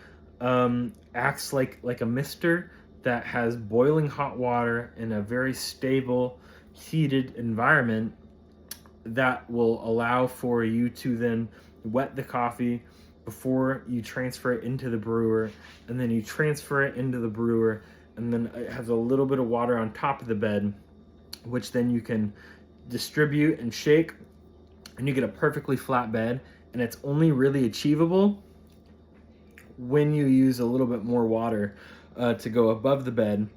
acts like a mister, that has boiling hot water in a very stable, heated environment that will allow for you to then wet the coffee before you transfer it into the brewer, and then you transfer it into the brewer, and then it has a little bit of water on top of the bed, which then you can distribute and shake, and you get a perfectly flat bed. And it's only really achievable when you use a little bit more water to go above the bed,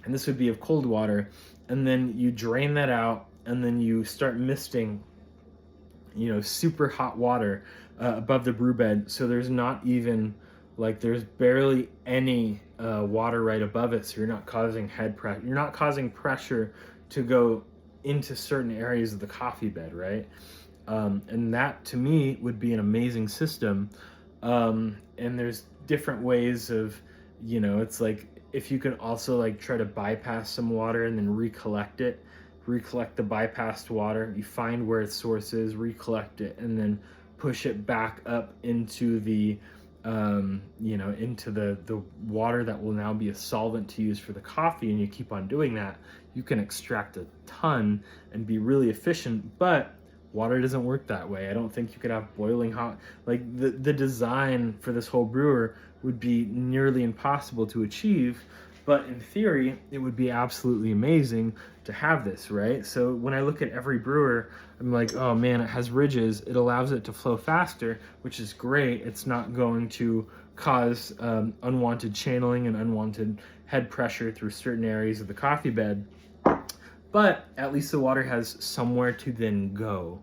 and this would be of cold water, and then you drain that out, and then you start misting super hot water above the brew bed, so there's not even, like, there's barely any water right above it, so you're not causing head pressure, you're not causing pressure to go into certain areas of the coffee bed, right? And that, to me, would be an amazing system. And there's different ways of, it's like, if you can also, like, try to bypass some water and then recollect the bypassed water, you find where its source is, recollect it, and then push it back up into the into the water that will now be a solvent to use for the coffee, and you keep on doing that, you can extract a ton and be really efficient. But water doesn't work that way. I don't think you could have boiling hot, like, the design for this whole brewer would be nearly impossible to achieve, but in theory, it would be absolutely amazing to have this, right? So when I look at every brewer, I'm like, oh man, it has ridges. It allows it to flow faster, which is great. It's not going to cause unwanted channeling and unwanted head pressure through certain areas of the coffee bed. But at least the water has somewhere to then go.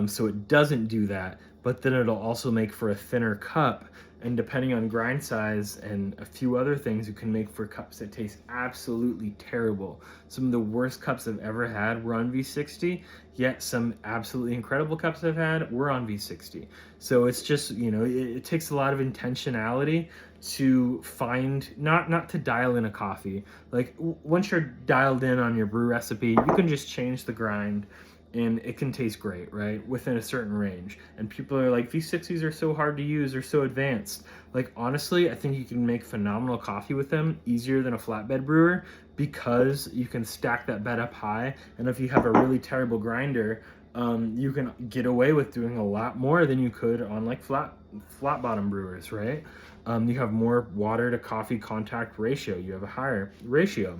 So it doesn't do that, but then it'll also make for a thinner cup And depending on grind size and a few other things, you can make for cups that taste absolutely terrible. Some of the worst cups I've ever had were on V60, yet some absolutely incredible cups I've had were on V60. So it's just, it takes a lot of intentionality to find, not to dial in a coffee. Like once you're dialed in on your brew recipe, you can just change the grind and it can taste great, right? Within a certain range. And people are like, V60s are so hard to use, they're so advanced. Like, honestly, I think you can make phenomenal coffee with them, easier than a flatbed brewer, because you can stack that bed up high. And if you have a really terrible grinder, you can get away with doing a lot more than you could on like flat bottom brewers, right? You have more water to coffee contact ratio. You have a higher ratio.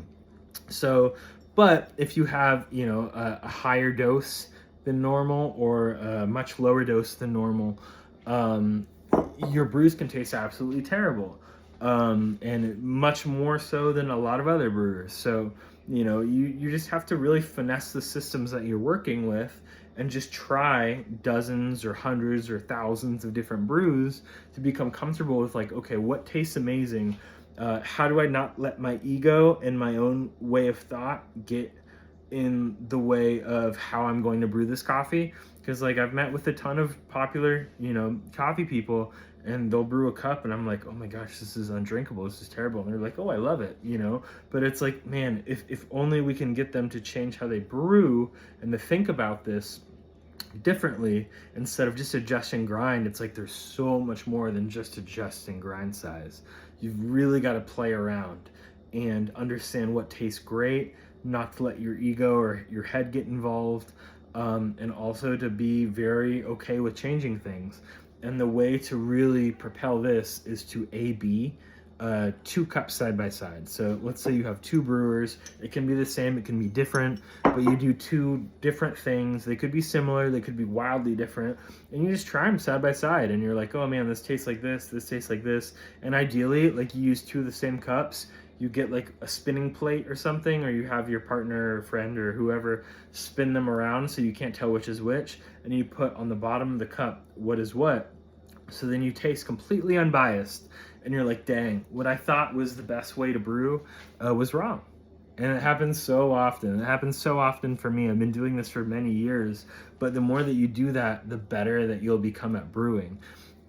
So, but if you have, a higher dose than normal or a much lower dose than normal, your brews can taste absolutely terrible, and much more so than a lot of other brewers. So, you just have to really finesse the systems that you're working with and just try dozens or hundreds or thousands of different brews to become comfortable with, like, okay, what tastes amazing? How do I not let my ego and my own way of thought get in the way of how I'm going to brew this coffee? Because like I've met with a ton of popular, coffee people, and they'll brew a cup and I'm like, oh my gosh, this is undrinkable, this is terrible. And they're like, oh, I love it, But it's like, man, if only we can get them to change how they brew and to think about this differently instead of just adjusting grind. It's like there's so much more than just adjusting grind size. You've really got to play around and understand what tastes great, not to let your ego or your head get involved, and also to be very okay with changing things. And the way to really propel this is to A/B 2 cups side by side. So let's say you have 2 brewers. It can be the same, it can be different, but you do 2 different things. They could be similar, they could be wildly different, and you just try them side by side, and you're like, oh man, this tastes like this tastes like this. And ideally, like, you use 2 of the same cups. You get like a spinning plate or something, or you have your partner or friend or whoever spin them around so you can't tell which is which, and you put on the bottom of the cup what is what. So then you taste completely unbiased, and you're like, dang, what I thought was the best way to brew was wrong. And it happens so often. It happens so often for me. I've been doing this for many years, but the more that you do that, the better that you'll become at brewing.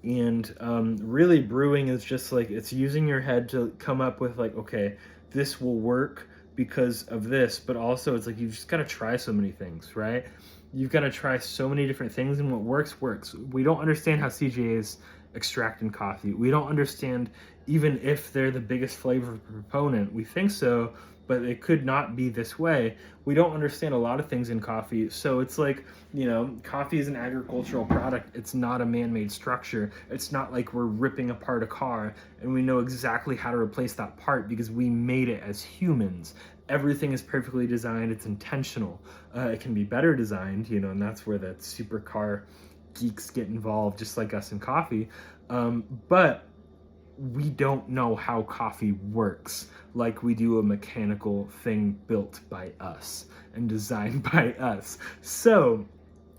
And really, brewing is just like, it's using your head to come up with like, okay, this will work because of this, but also it's like, you've just got to try so many things, right? You've got to try so many different things, and what works, works. We don't understand how CGAs extract in coffee. We don't understand even if they're the biggest flavor proponent. We think so, but it could not be this way. We don't understand a lot of things in coffee. So it's like, coffee is an agricultural product. It's not a man-made structure. It's not like we're ripping apart a car and we know exactly how to replace that part because we made it as humans. Everything is perfectly designed. It's intentional. It can be better designed, and that's where the supercar geeks get involved, just like us in coffee. But we don't know how coffee works like we do a mechanical thing built by us and designed by us. So,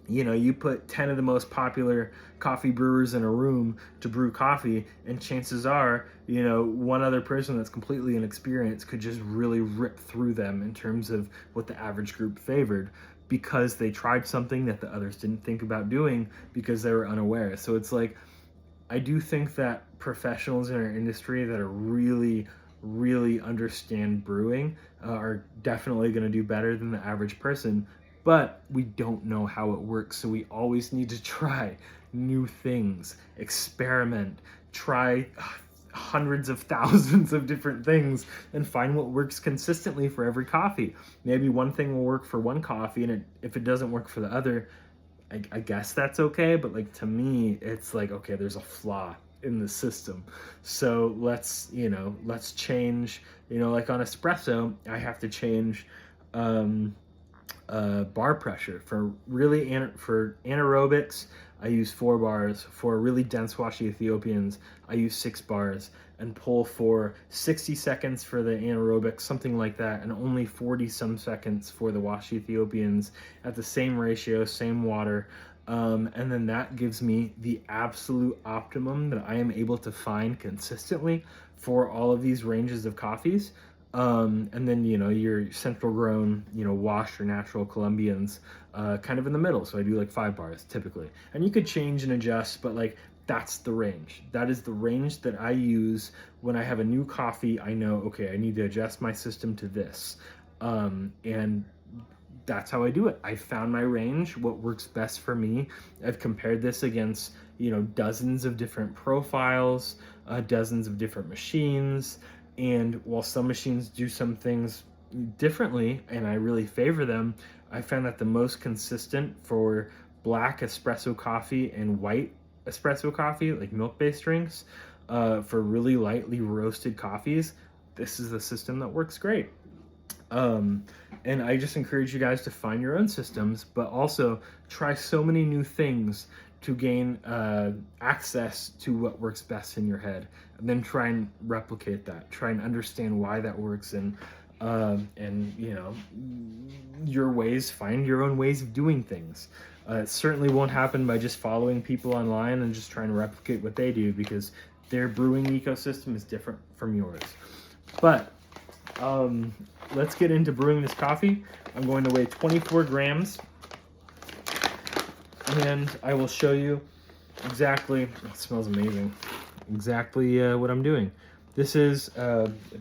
you put 10 of the most popular coffee brewers in a room to brew coffee, and chances are, one other person that's completely inexperienced could just really rip through them in terms of what the average group favored, because they tried something that the others didn't think about doing because they were unaware. So it's like, I do think that professionals in our industry that are really, really understand brewing are definitely going to do better than the average person, but we don't know how it works. So we always need to try new things, experiment, try hundreds of thousands of different things and find what works consistently for every coffee. Maybe one thing will work for one coffee, and if it doesn't work for the other, I guess that's okay. But like, to me, it's like, okay, there's a flaw in the system. So let's change, like on espresso, I have to change bar pressure. For really for anaerobics, I use 4 bars. For really dense washy Ethiopians, I use 6 bars, and pull for 60 seconds for the anaerobics, something like that, and only 40 some seconds for the washy Ethiopians at the same ratio, same water. And then that gives me the absolute optimum that I am able to find consistently for all of these ranges of coffees. And then, your central grown, washed or natural Colombians, kind of in the middle. So I do like 5 bars typically. And you could change and adjust, but like that's the range. That is the range that I use when I have a new coffee. I know, okay, I need to adjust my system to this. And that's how I do it. I found my range, what works best for me. I've compared this against, dozens of different profiles, dozens of different machines. And while some machines do some things differently, and I really favor them, I found that the most consistent for black espresso coffee and white espresso coffee, like milk-based drinks, for really lightly roasted coffees, this is the system that works great. And I just encourage you guys to find your own systems, but also try so many new things to gain access to what works best in your head, and then try and replicate that. Try and understand why that works, and your ways. Find your own ways of doing things. It certainly won't happen by just following people online and just trying to replicate what they do, because their brewing ecosystem is different from yours. But let's get into brewing this coffee. I'm going to weigh 24 grams, and I will show you exactly, it smells amazing, exactly what I'm doing. This is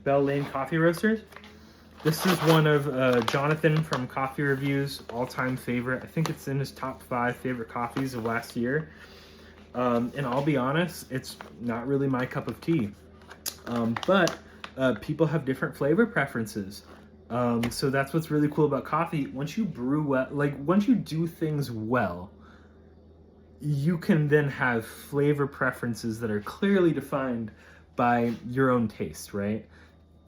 Bell Lane Coffee Roasters. This is one of Jonathan from Coffee Reviews' all-time favorite. I think it's in his top 5 favorite coffees of last year. And I'll be honest, it's not really my cup of tea. But people have different flavor preferences. So that's what's really cool about coffee. Once you brew well, once you do things well, you can then have flavor preferences that are clearly defined by your own taste, right?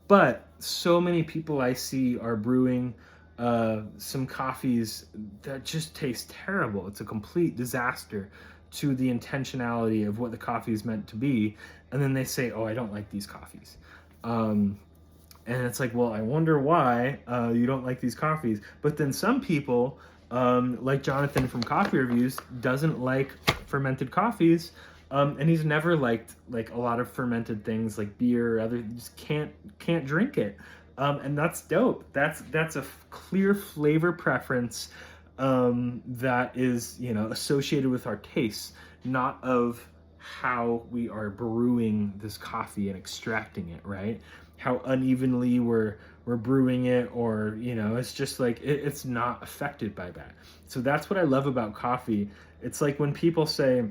But so many people I see are brewing some coffees that just taste terrible. It's a complete disaster to the intentionality of what the coffee is meant to be. And then they say, oh, I don't like these coffees. And it's like, well, I wonder why you don't like these coffees. But then some people, like Jonathan from Coffee Reviews, doesn't like fermented coffees. And he's never liked like a lot of fermented things like beer or other, just can't drink it. And that's dope. That's a clear flavor preference that is, associated with our tastes, not of how we are brewing this coffee and extracting it, right? How unevenly we're brewing it, or it's just like it's not affected by that. So that's what I love about coffee. It's like when people say,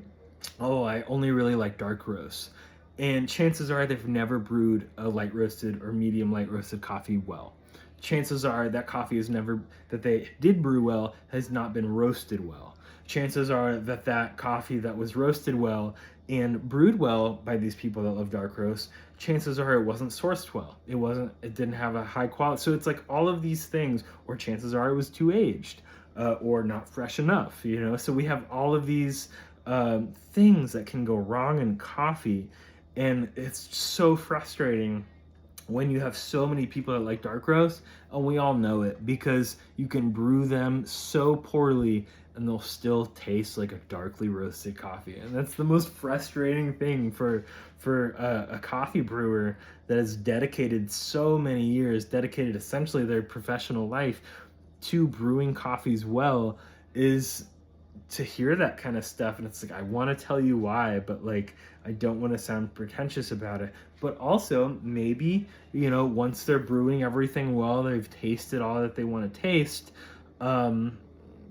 oh, I only really like dark roasts, and chances are they've never brewed a light roasted or medium light roasted coffee well. Chances are that coffee that they did brew well has not been roasted well. Chances are that coffee that was roasted well and brewed well by these people that love dark roast, chances are it wasn't sourced well. It didn't have a high quality. So it's like all of these things, or chances are it was too aged, or not fresh enough, So we have all of these things that can go wrong in coffee, and it's so frustrating when you have so many people that like dark roast, and we all know it, because you can brew them so poorly and they'll still taste like a darkly roasted coffee. And that's the most frustrating thing for a coffee brewer that has dedicated so many years, dedicated essentially their professional life to brewing coffees well, is to hear that kind of stuff. And it's like, I want to tell you why, but like, I don't want to sound pretentious about it. But also maybe, once they're brewing everything well, they've tasted all that they want to taste,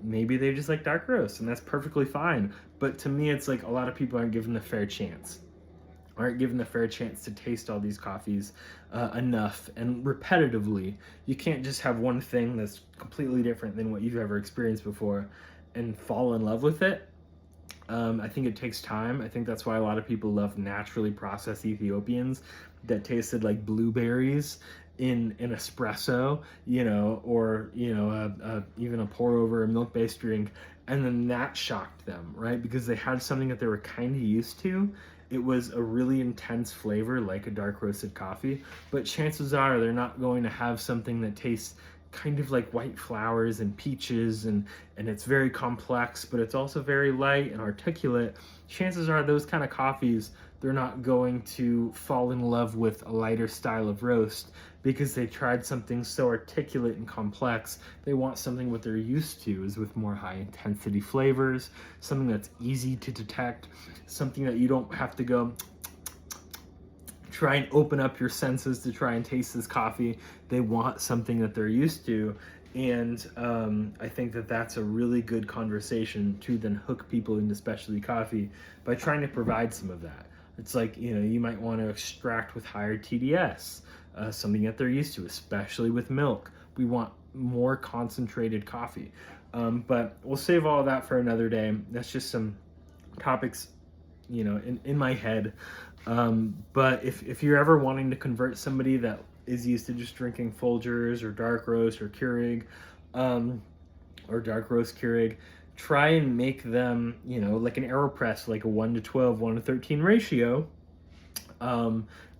maybe they just like dark roast, and that's perfectly fine. But to me, it's like a lot of people aren't given the fair chance to taste all these coffees enough and repetitively. You can't just have one thing that's completely different than what you've ever experienced before and fall in love with it. I think it takes time. I think that's why a lot of people love naturally processed Ethiopians that tasted like blueberries in espresso, or even a pour over a milk-based drink, and then that shocked them, right? Because they had something that they were kind of used to. It was a really intense flavor, like a dark roasted coffee, but chances are they're not going to have something that tastes kind of like white flowers and peaches, and it's very complex, but it's also very light and articulate, chances are those kind of coffees, they're not going to fall in love with a lighter style of roast because they tried something so articulate and complex. They want something what they're used to is with more high intensity flavors, something that's easy to detect, something that you don't have to go try and open up your senses to try and taste this coffee. They want something that they're used to. And I think that that's a really good conversation to then hook people into specialty coffee by trying to provide some of that. It's like, you know, you might want to extract with higher TDS, something that they're used to, especially with milk. We want more concentrated coffee. But we'll save all that for another day. That's just some topics, you know, in my head. But if you're ever wanting to convert somebody that is used to just drinking Folgers or dark roast or Keurig, or dark roast Keurig, try and make them, you know, like an AeroPress, like a 1-to-12, 1-to-13 ratio.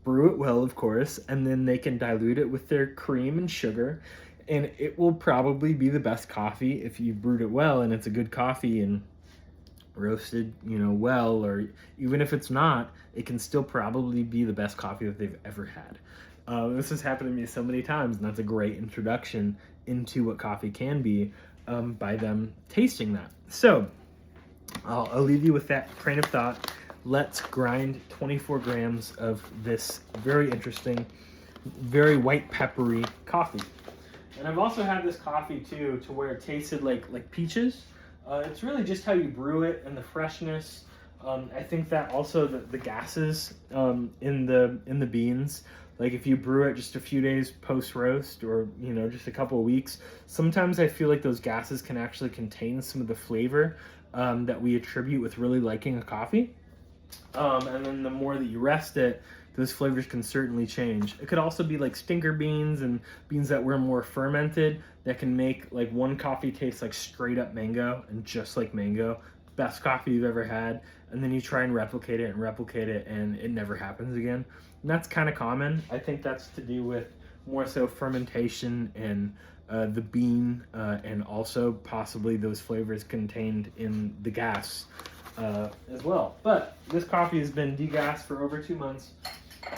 Brew it well, of course, and then they can dilute it with their cream and sugar, and it will probably be the best coffee if you brewed it well and it's a good coffee and roasted, you know, well, or even if it's not, it can still probably be the best coffee that they've ever had. This has happened to me so many times, and that's a great introduction into what coffee can be, by them tasting that. So I'll leave you with that train of thought. Let's grind 24 grams of this very interesting, very white peppery coffee. And I've also had this coffee too, to where it tasted like peaches. It's really just how you brew it and the freshness. I think that also the gases in the beans, like if you brew it just a few days post roast, or you know, just a couple of weeks, sometimes I feel like those gases can actually contain some of the flavor that we attribute with really liking a coffee. And then the more that you rest it, those flavors can certainly change. It could also be like stinker beans and beans that were more fermented that can make like one coffee taste like straight up mango and just like mango. Best coffee you've ever had. And then you try and replicate it and it never happens again. And that's kind of common. I think that's to do with more so fermentation and the bean, and also possibly those flavors contained in the gas as well. But this coffee has been degassed for over 2 months.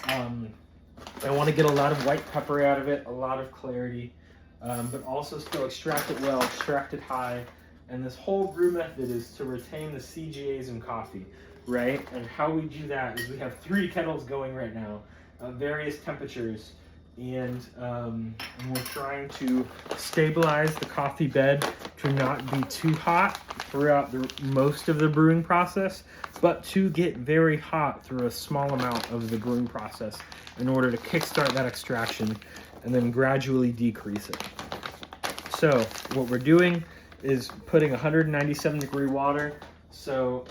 I want to get a lot of white pepper out of it, a lot of clarity, but also still extract it well, extract it high. And this whole brew method is to retain the CGAs in coffee, right? And how we do that is we have 3 kettles going right now, various temperatures, and we're trying to stabilize the coffee bed to not be too hot throughout most of the brewing process, but to get very hot through a small amount of the brewing process in order to kickstart that extraction and then gradually decrease it. So what we're doing is putting 197 degree water, so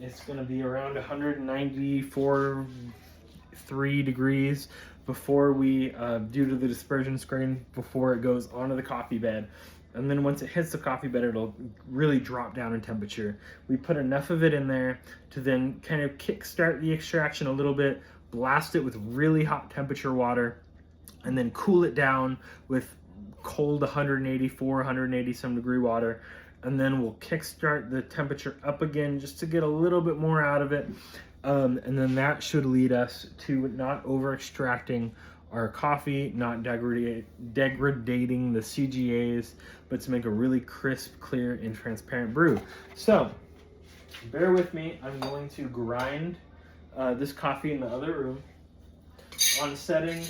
it's going to be around 194.3 degrees before we, due to the dispersion screen, before it goes onto the coffee bed. And then once it hits the coffee bed, it'll really drop down in temperature. We put enough of it in there to then kind of kickstart the extraction a little bit, blast it with really hot temperature water, and then cool it down with cold 184, 180 degree water. And then we'll kickstart the temperature up again just to get a little bit more out of it. And then that should lead us to not over extracting our coffee, not degrading the CGAs, but to make a really crisp, clear, and transparent brew. So bear with me. I'm going to grind this coffee in the other room on setting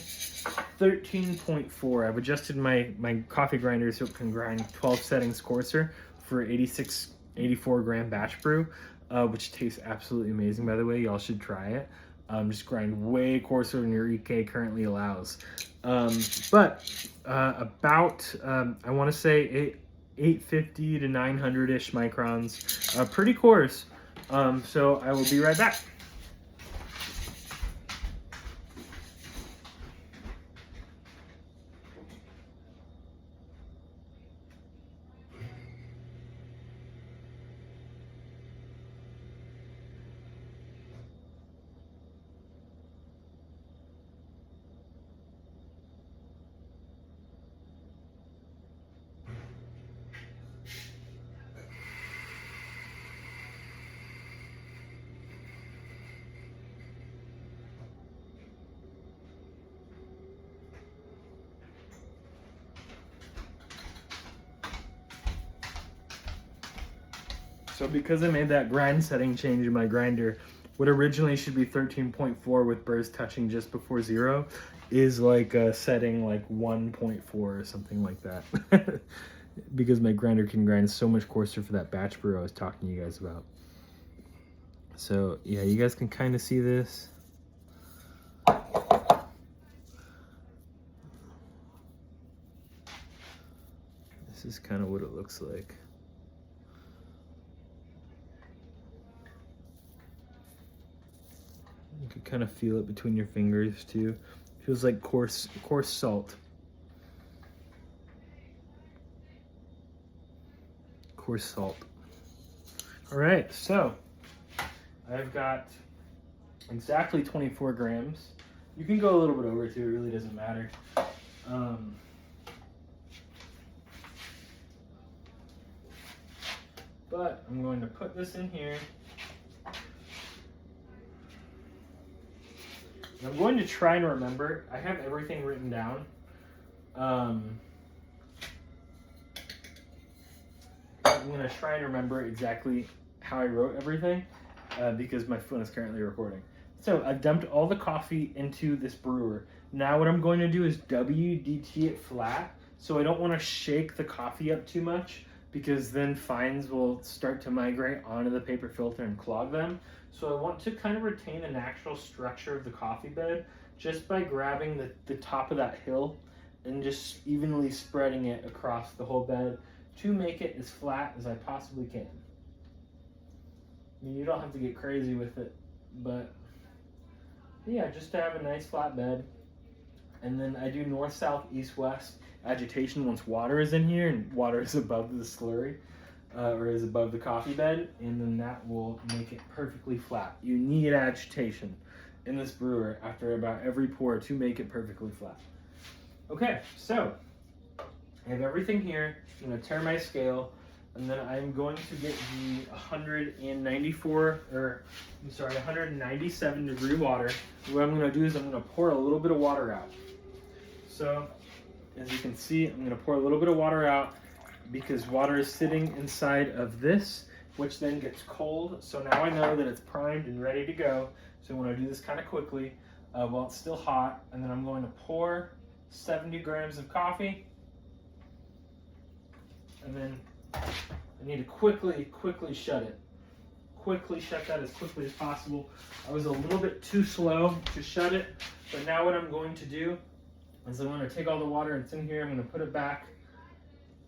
13.4. I've adjusted my coffee grinder so it can grind 12 settings coarser for 84 gram batch brew, which tastes absolutely amazing, by the way. Y'all should try it. Just grind way coarser than your EK currently allows. But about, I want to say 850 to 900-ish microns, pretty coarse. So I will be right back. So because I made that grind setting change in my grinder, what originally should be 13.4 with burrs touching just before 0 is like a setting like 1.4 or something like that. Because my grinder can grind so much coarser for that batch brew I was talking to you guys about. So yeah, you guys can kind of see this. This is kind of what it looks like. You can kind of feel it between your fingers too. Feels like coarse salt. Coarse salt. All right, so I've got exactly 24 grams. You can go a little bit over too, it really doesn't matter. But I'm going to put this in here. And I'm going to try and remember. I have everything written down. I'm going to try and remember exactly how I wrote everything because my phone is currently recording. So I've dumped all the coffee into this brewer. Now what I'm going to do is WDT it flat. So I don't want to shake the coffee up too much because then fines will start to migrate onto the paper filter and clog them. So I want to kind of retain the natural structure of the coffee bed just by grabbing the top of that hill and just evenly spreading it across the whole bed to make it as flat as I possibly can. I mean, you don't have to get crazy with it, but yeah, just to have a nice flat bed. And then I do north, south, east, west agitation once water is in here and water is above the slurry or is above the coffee bed, and then that will make it perfectly flat. You need agitation in this brewer after about every pour to make it perfectly flat. Okay, so I have everything here. I'm going to tear my scale, and then I'm going to get the 197 degree water. What I'm going to do is I'm going to pour a little bit of water out. So as you can see, I'm going to pour a little bit of water out because water is sitting inside of this, which then gets cold. So now I know that it's primed and ready to go. So I'm going to do this kind of quickly while it's still hot, and then I'm going to pour 70 grams of coffee. And then I need to quickly shut it. Quickly shut that as quickly as possible. I was a little bit too slow to shut it, but now what I'm going to do is I'm going to take all the water that's in here, I'm going to put it back,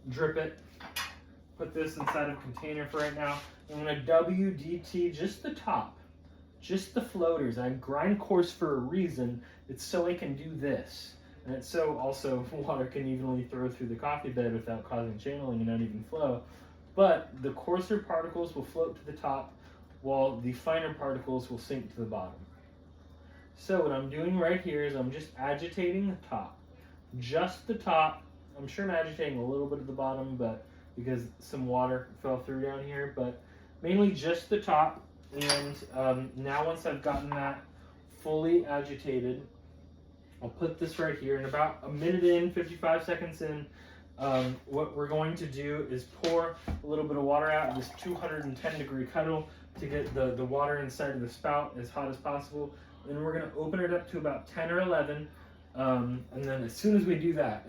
drip it, put this inside of a container for right now. I'm going to WDT just the top, just the floaters. I grind coarse for a reason. It's so I can do this. And it's so also water can evenly throw through the coffee bed without causing channeling and uneven flow. But the coarser particles will float to the top while the finer particles will sink to the bottom. So what I'm doing right here is I'm just agitating the top. Just the top. I'm sure I'm agitating a little bit at the bottom, but because some water fell through down here, but mainly just the top. And now once I've gotten that fully agitated, I'll put this right here, and about a minute in, 55 seconds in, what we're going to do is pour a little bit of water out of this 210 degree kettle to get the water inside of the spout as hot as possible. Then we're going to open it up to about 10 or 11, and then as soon as we do that,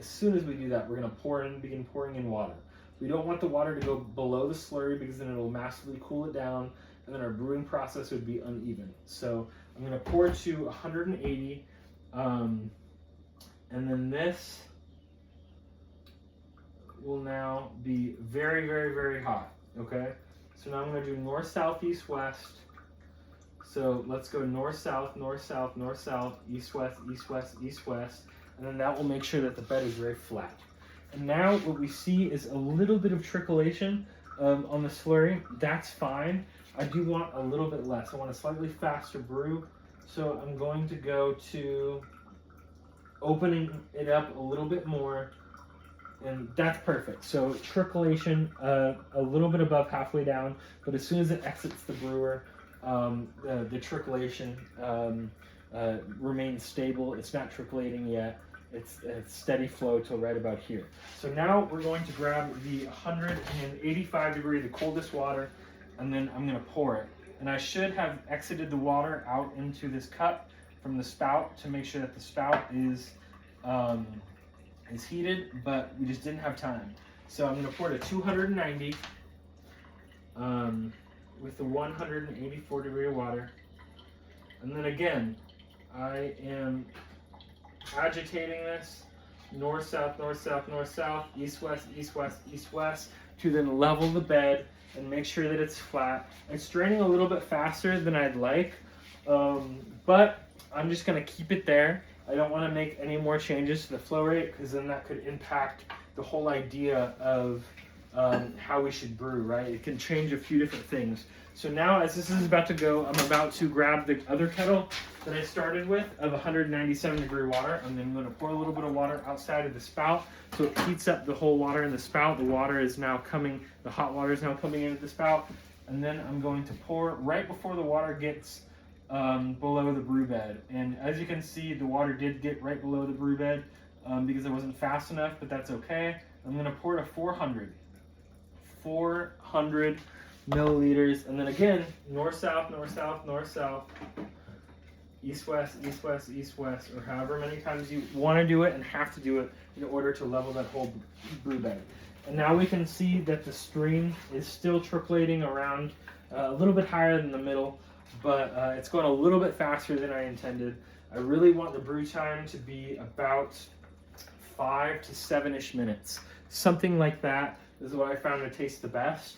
we're going to begin pouring in water. We don't want the water to go below the slurry because then it'll massively cool it down, and then our brewing process would be uneven. So I'm going to pour to 180. And then this will now be very, very, very hot, okay? So now I'm going to do north, south, east, west. So let's go north, south, north, south, north, south, east, west, east, west, east, west. And then that will make sure that the bed is very flat. And now what we see is a little bit of tricklation on the slurry. That's fine. I do want a little bit less. I want a slightly faster brew. So I'm going to go to opening it up a little bit more, and that's perfect. So tricklation a little bit above halfway down, but as soon as it exits the brewer, the tricklation remains stable. It's not trickling yet. It's steady flow till right about here. So now we're going to grab the 185 degree, the coldest water, and then I'm gonna pour it. And I should have exited the water out into this cup from the spout to make sure that the spout is heated, but we just didn't have time. So I'm gonna pour it at 290 with the 184 degree water. And then again, I am agitating this north, south, north, south, north, south, east, west, east, west, east, west, to then level the bed and make sure that it's flat. It's draining a little bit faster than I'd like, but I'm just gonna keep it there. I don't wanna make any more changes to the flow rate because then that could impact the whole idea of how we should brew, right? It can change a few different things. So now as this is about to go, I'm about to grab the other kettle that I started with of 197 degree water. And then I'm gonna pour a little bit of water outside of the spout so it heats up the whole water in the spout. The water is now coming, the hot water is now coming into the spout. And then I'm going to pour right before the water gets below the brew bed. And as you can see, the water did get right below the brew bed because it wasn't fast enough, but that's okay. I'm gonna pour it to 400 milliliters, and then again, north, south, north, south, north, south, east, west, east, west, east, west, or however many times you want to do it and have to do it in order to level that whole brew bed. And now we can see that the stream is still trickling around a little bit higher than the middle, but it's going a little bit faster than I intended. I really want the brew time to be about 5 to 7-ish minutes. Something like that is what I found to taste the best.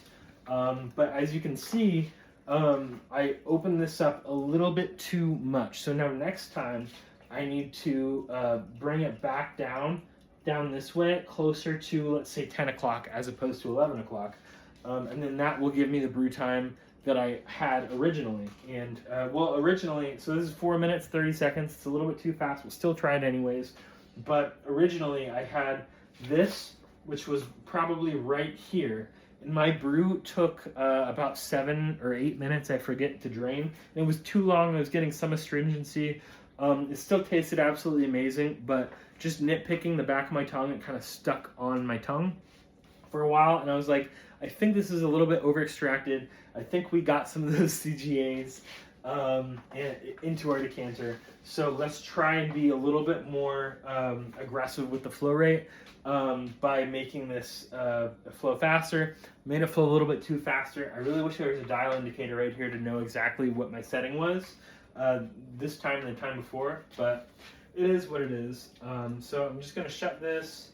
But as you can see, I opened this up a little bit too much. So now next time I need to bring it back down this way, closer to, let's say, 10 o'clock as opposed to 11 o'clock. And then that will give me the brew time that I had originally. And well, originally, so this is 4 minutes, 30 seconds. It's a little bit too fast. We'll still try it anyways. But originally I had this, which was probably right here. And my brew took about 7 or 8 minutes, I forget, to drain. And it was too long. I was getting some astringency. It still tasted absolutely amazing, but just nitpicking the back of my tongue, it kind of stuck on my tongue for a while. And I was like, I think this is a little bit over extracted. I think we got some of those CGAs into our decanter. So let's try and be a little bit more aggressive with the flow rate by making this flow faster. Made it flow a little bit too faster. I really wish there was a dial indicator right here to know exactly what my setting was this time and the time before, but it is what it is. So I'm just gonna shut this,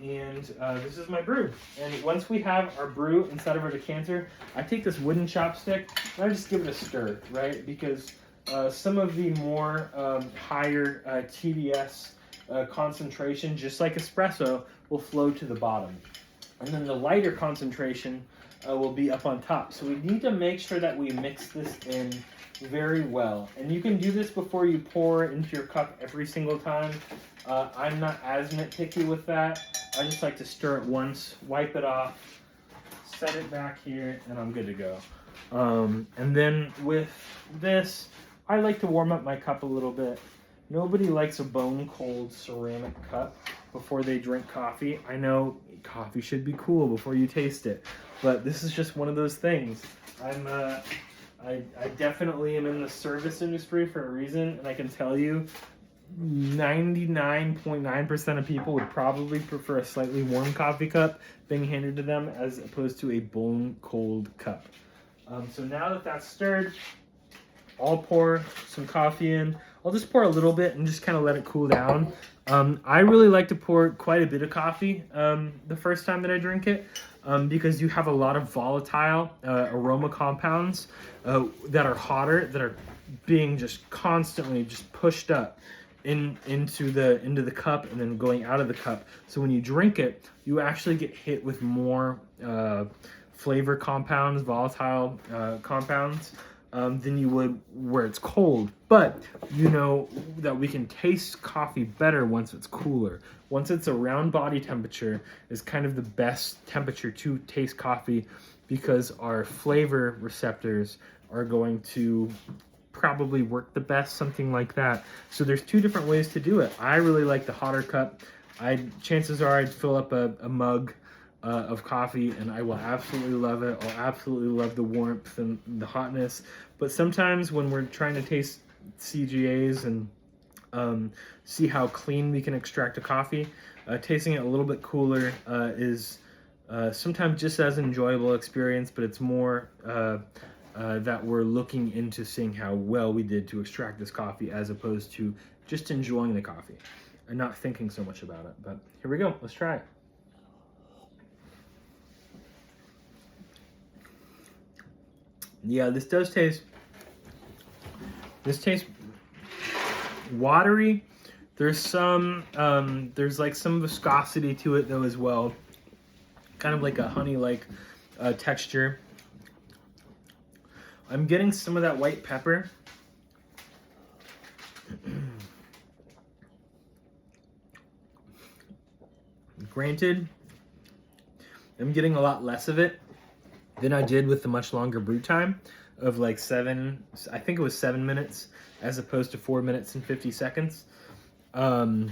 and this is my brew. And once we have our brew inside of our decanter, I take this wooden chopstick and I just give it a stir, right? Because some of the more higher TDS concentration, just like espresso, will flow to the bottom. And then the lighter concentration will be up on top. So we need to make sure that we mix this in very well. And you can do this before you pour into your cup every single time. I'm not as nitpicky with that. I just like to stir it once, wipe it off, set it back here, and I'm good to go. And then with this, I like to warm up my cup a little bit. Nobody likes a bone cold ceramic cup before they drink coffee. I know coffee should be cool before you taste it, but this is just one of those things. I definitely am in the service industry for a reason, and I can tell you 99.9% of people would probably prefer a slightly warm coffee cup being handed to them as opposed to a bone cold cup. So now that that's stirred, I'll pour some coffee in. I'll just pour a little bit and just kind of let it cool down. I really like to pour quite a bit of coffee the first time that I drink it because you have a lot of volatile aroma compounds that are hotter, that are being just constantly just pushed up into the cup and then going out of the cup. So when you drink it, you actually get hit with more flavor compounds, volatile compounds, than you would where it's cold. But you know that we can taste coffee better once it's cooler. Once it's around body temperature is kind of the best temperature to taste coffee because our flavor receptors are going to probably work the best, something like that. So there's two different ways to do it. I really like the hotter cup. Chances are I'd fill up a mug of coffee, and I will absolutely love it. I'll absolutely love the warmth and the hotness. But sometimes when we're trying to taste CGAs and see how clean we can extract a coffee, tasting it a little bit cooler is sometimes just as enjoyable experience, but it's more that we're looking into seeing how well we did to extract this coffee as opposed to just enjoying the coffee and not thinking so much about it. But here we go, let's try it. Yeah, this tastes watery. There's some, there's like some viscosity to it though as well. Kind of like a honey-like texture. I'm getting some of that white pepper. Granted, I'm getting a lot less of it than I did with the much longer brew time of like I think it was 7 minutes as opposed to 4 minutes and 50 seconds. And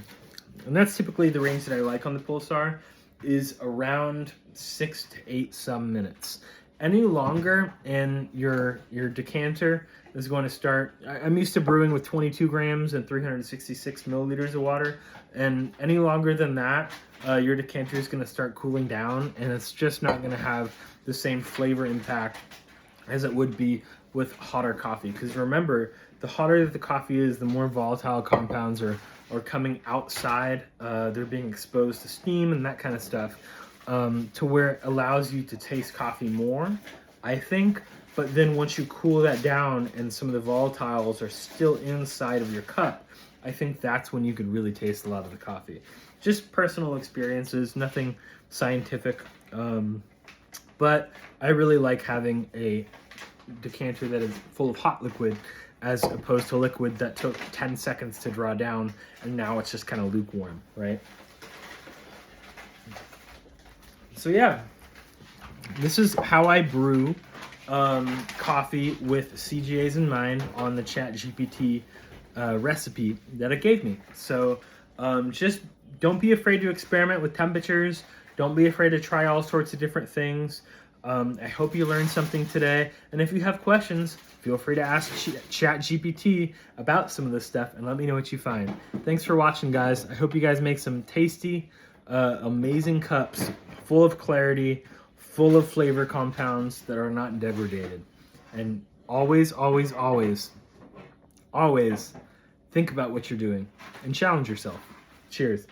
that's typically the range that I like on the Pulsar, is around 6 to 8 some minutes. Any longer and your decanter is going to start, I'm used to brewing with 22 grams and 366 milliliters of water, and any longer than that, your decanter is going to start cooling down, and it's just not going to have the same flavor impact as it would be with hotter coffee. Because remember, the hotter the coffee is, the more volatile compounds are coming outside. They're being exposed to steam and that kind of stuff, to where it allows you to taste coffee more, I think. But then once you cool that down and some of the volatiles are still inside of your cup, I think that's when you could really taste a lot of the coffee. Just personal experiences, nothing scientific. But I really like having a decanter that is full of hot liquid as opposed to liquid that took 10 seconds to draw down and now it's just kind of lukewarm, right? So yeah, this is how I brew coffee with CGAs in mind on the ChatGPT recipe that it gave me. So just don't be afraid to experiment with temperatures. Don't be afraid to try all sorts of different things. I hope you learned something today. And if you have questions, feel free to ask ChatGPT about some of this stuff and let me know what you find. Thanks for watching, guys. I hope you guys make some tasty, amazing cups full of clarity, full of flavor compounds that are not degraded. And always, always, always, always think about what you're doing and challenge yourself. Cheers.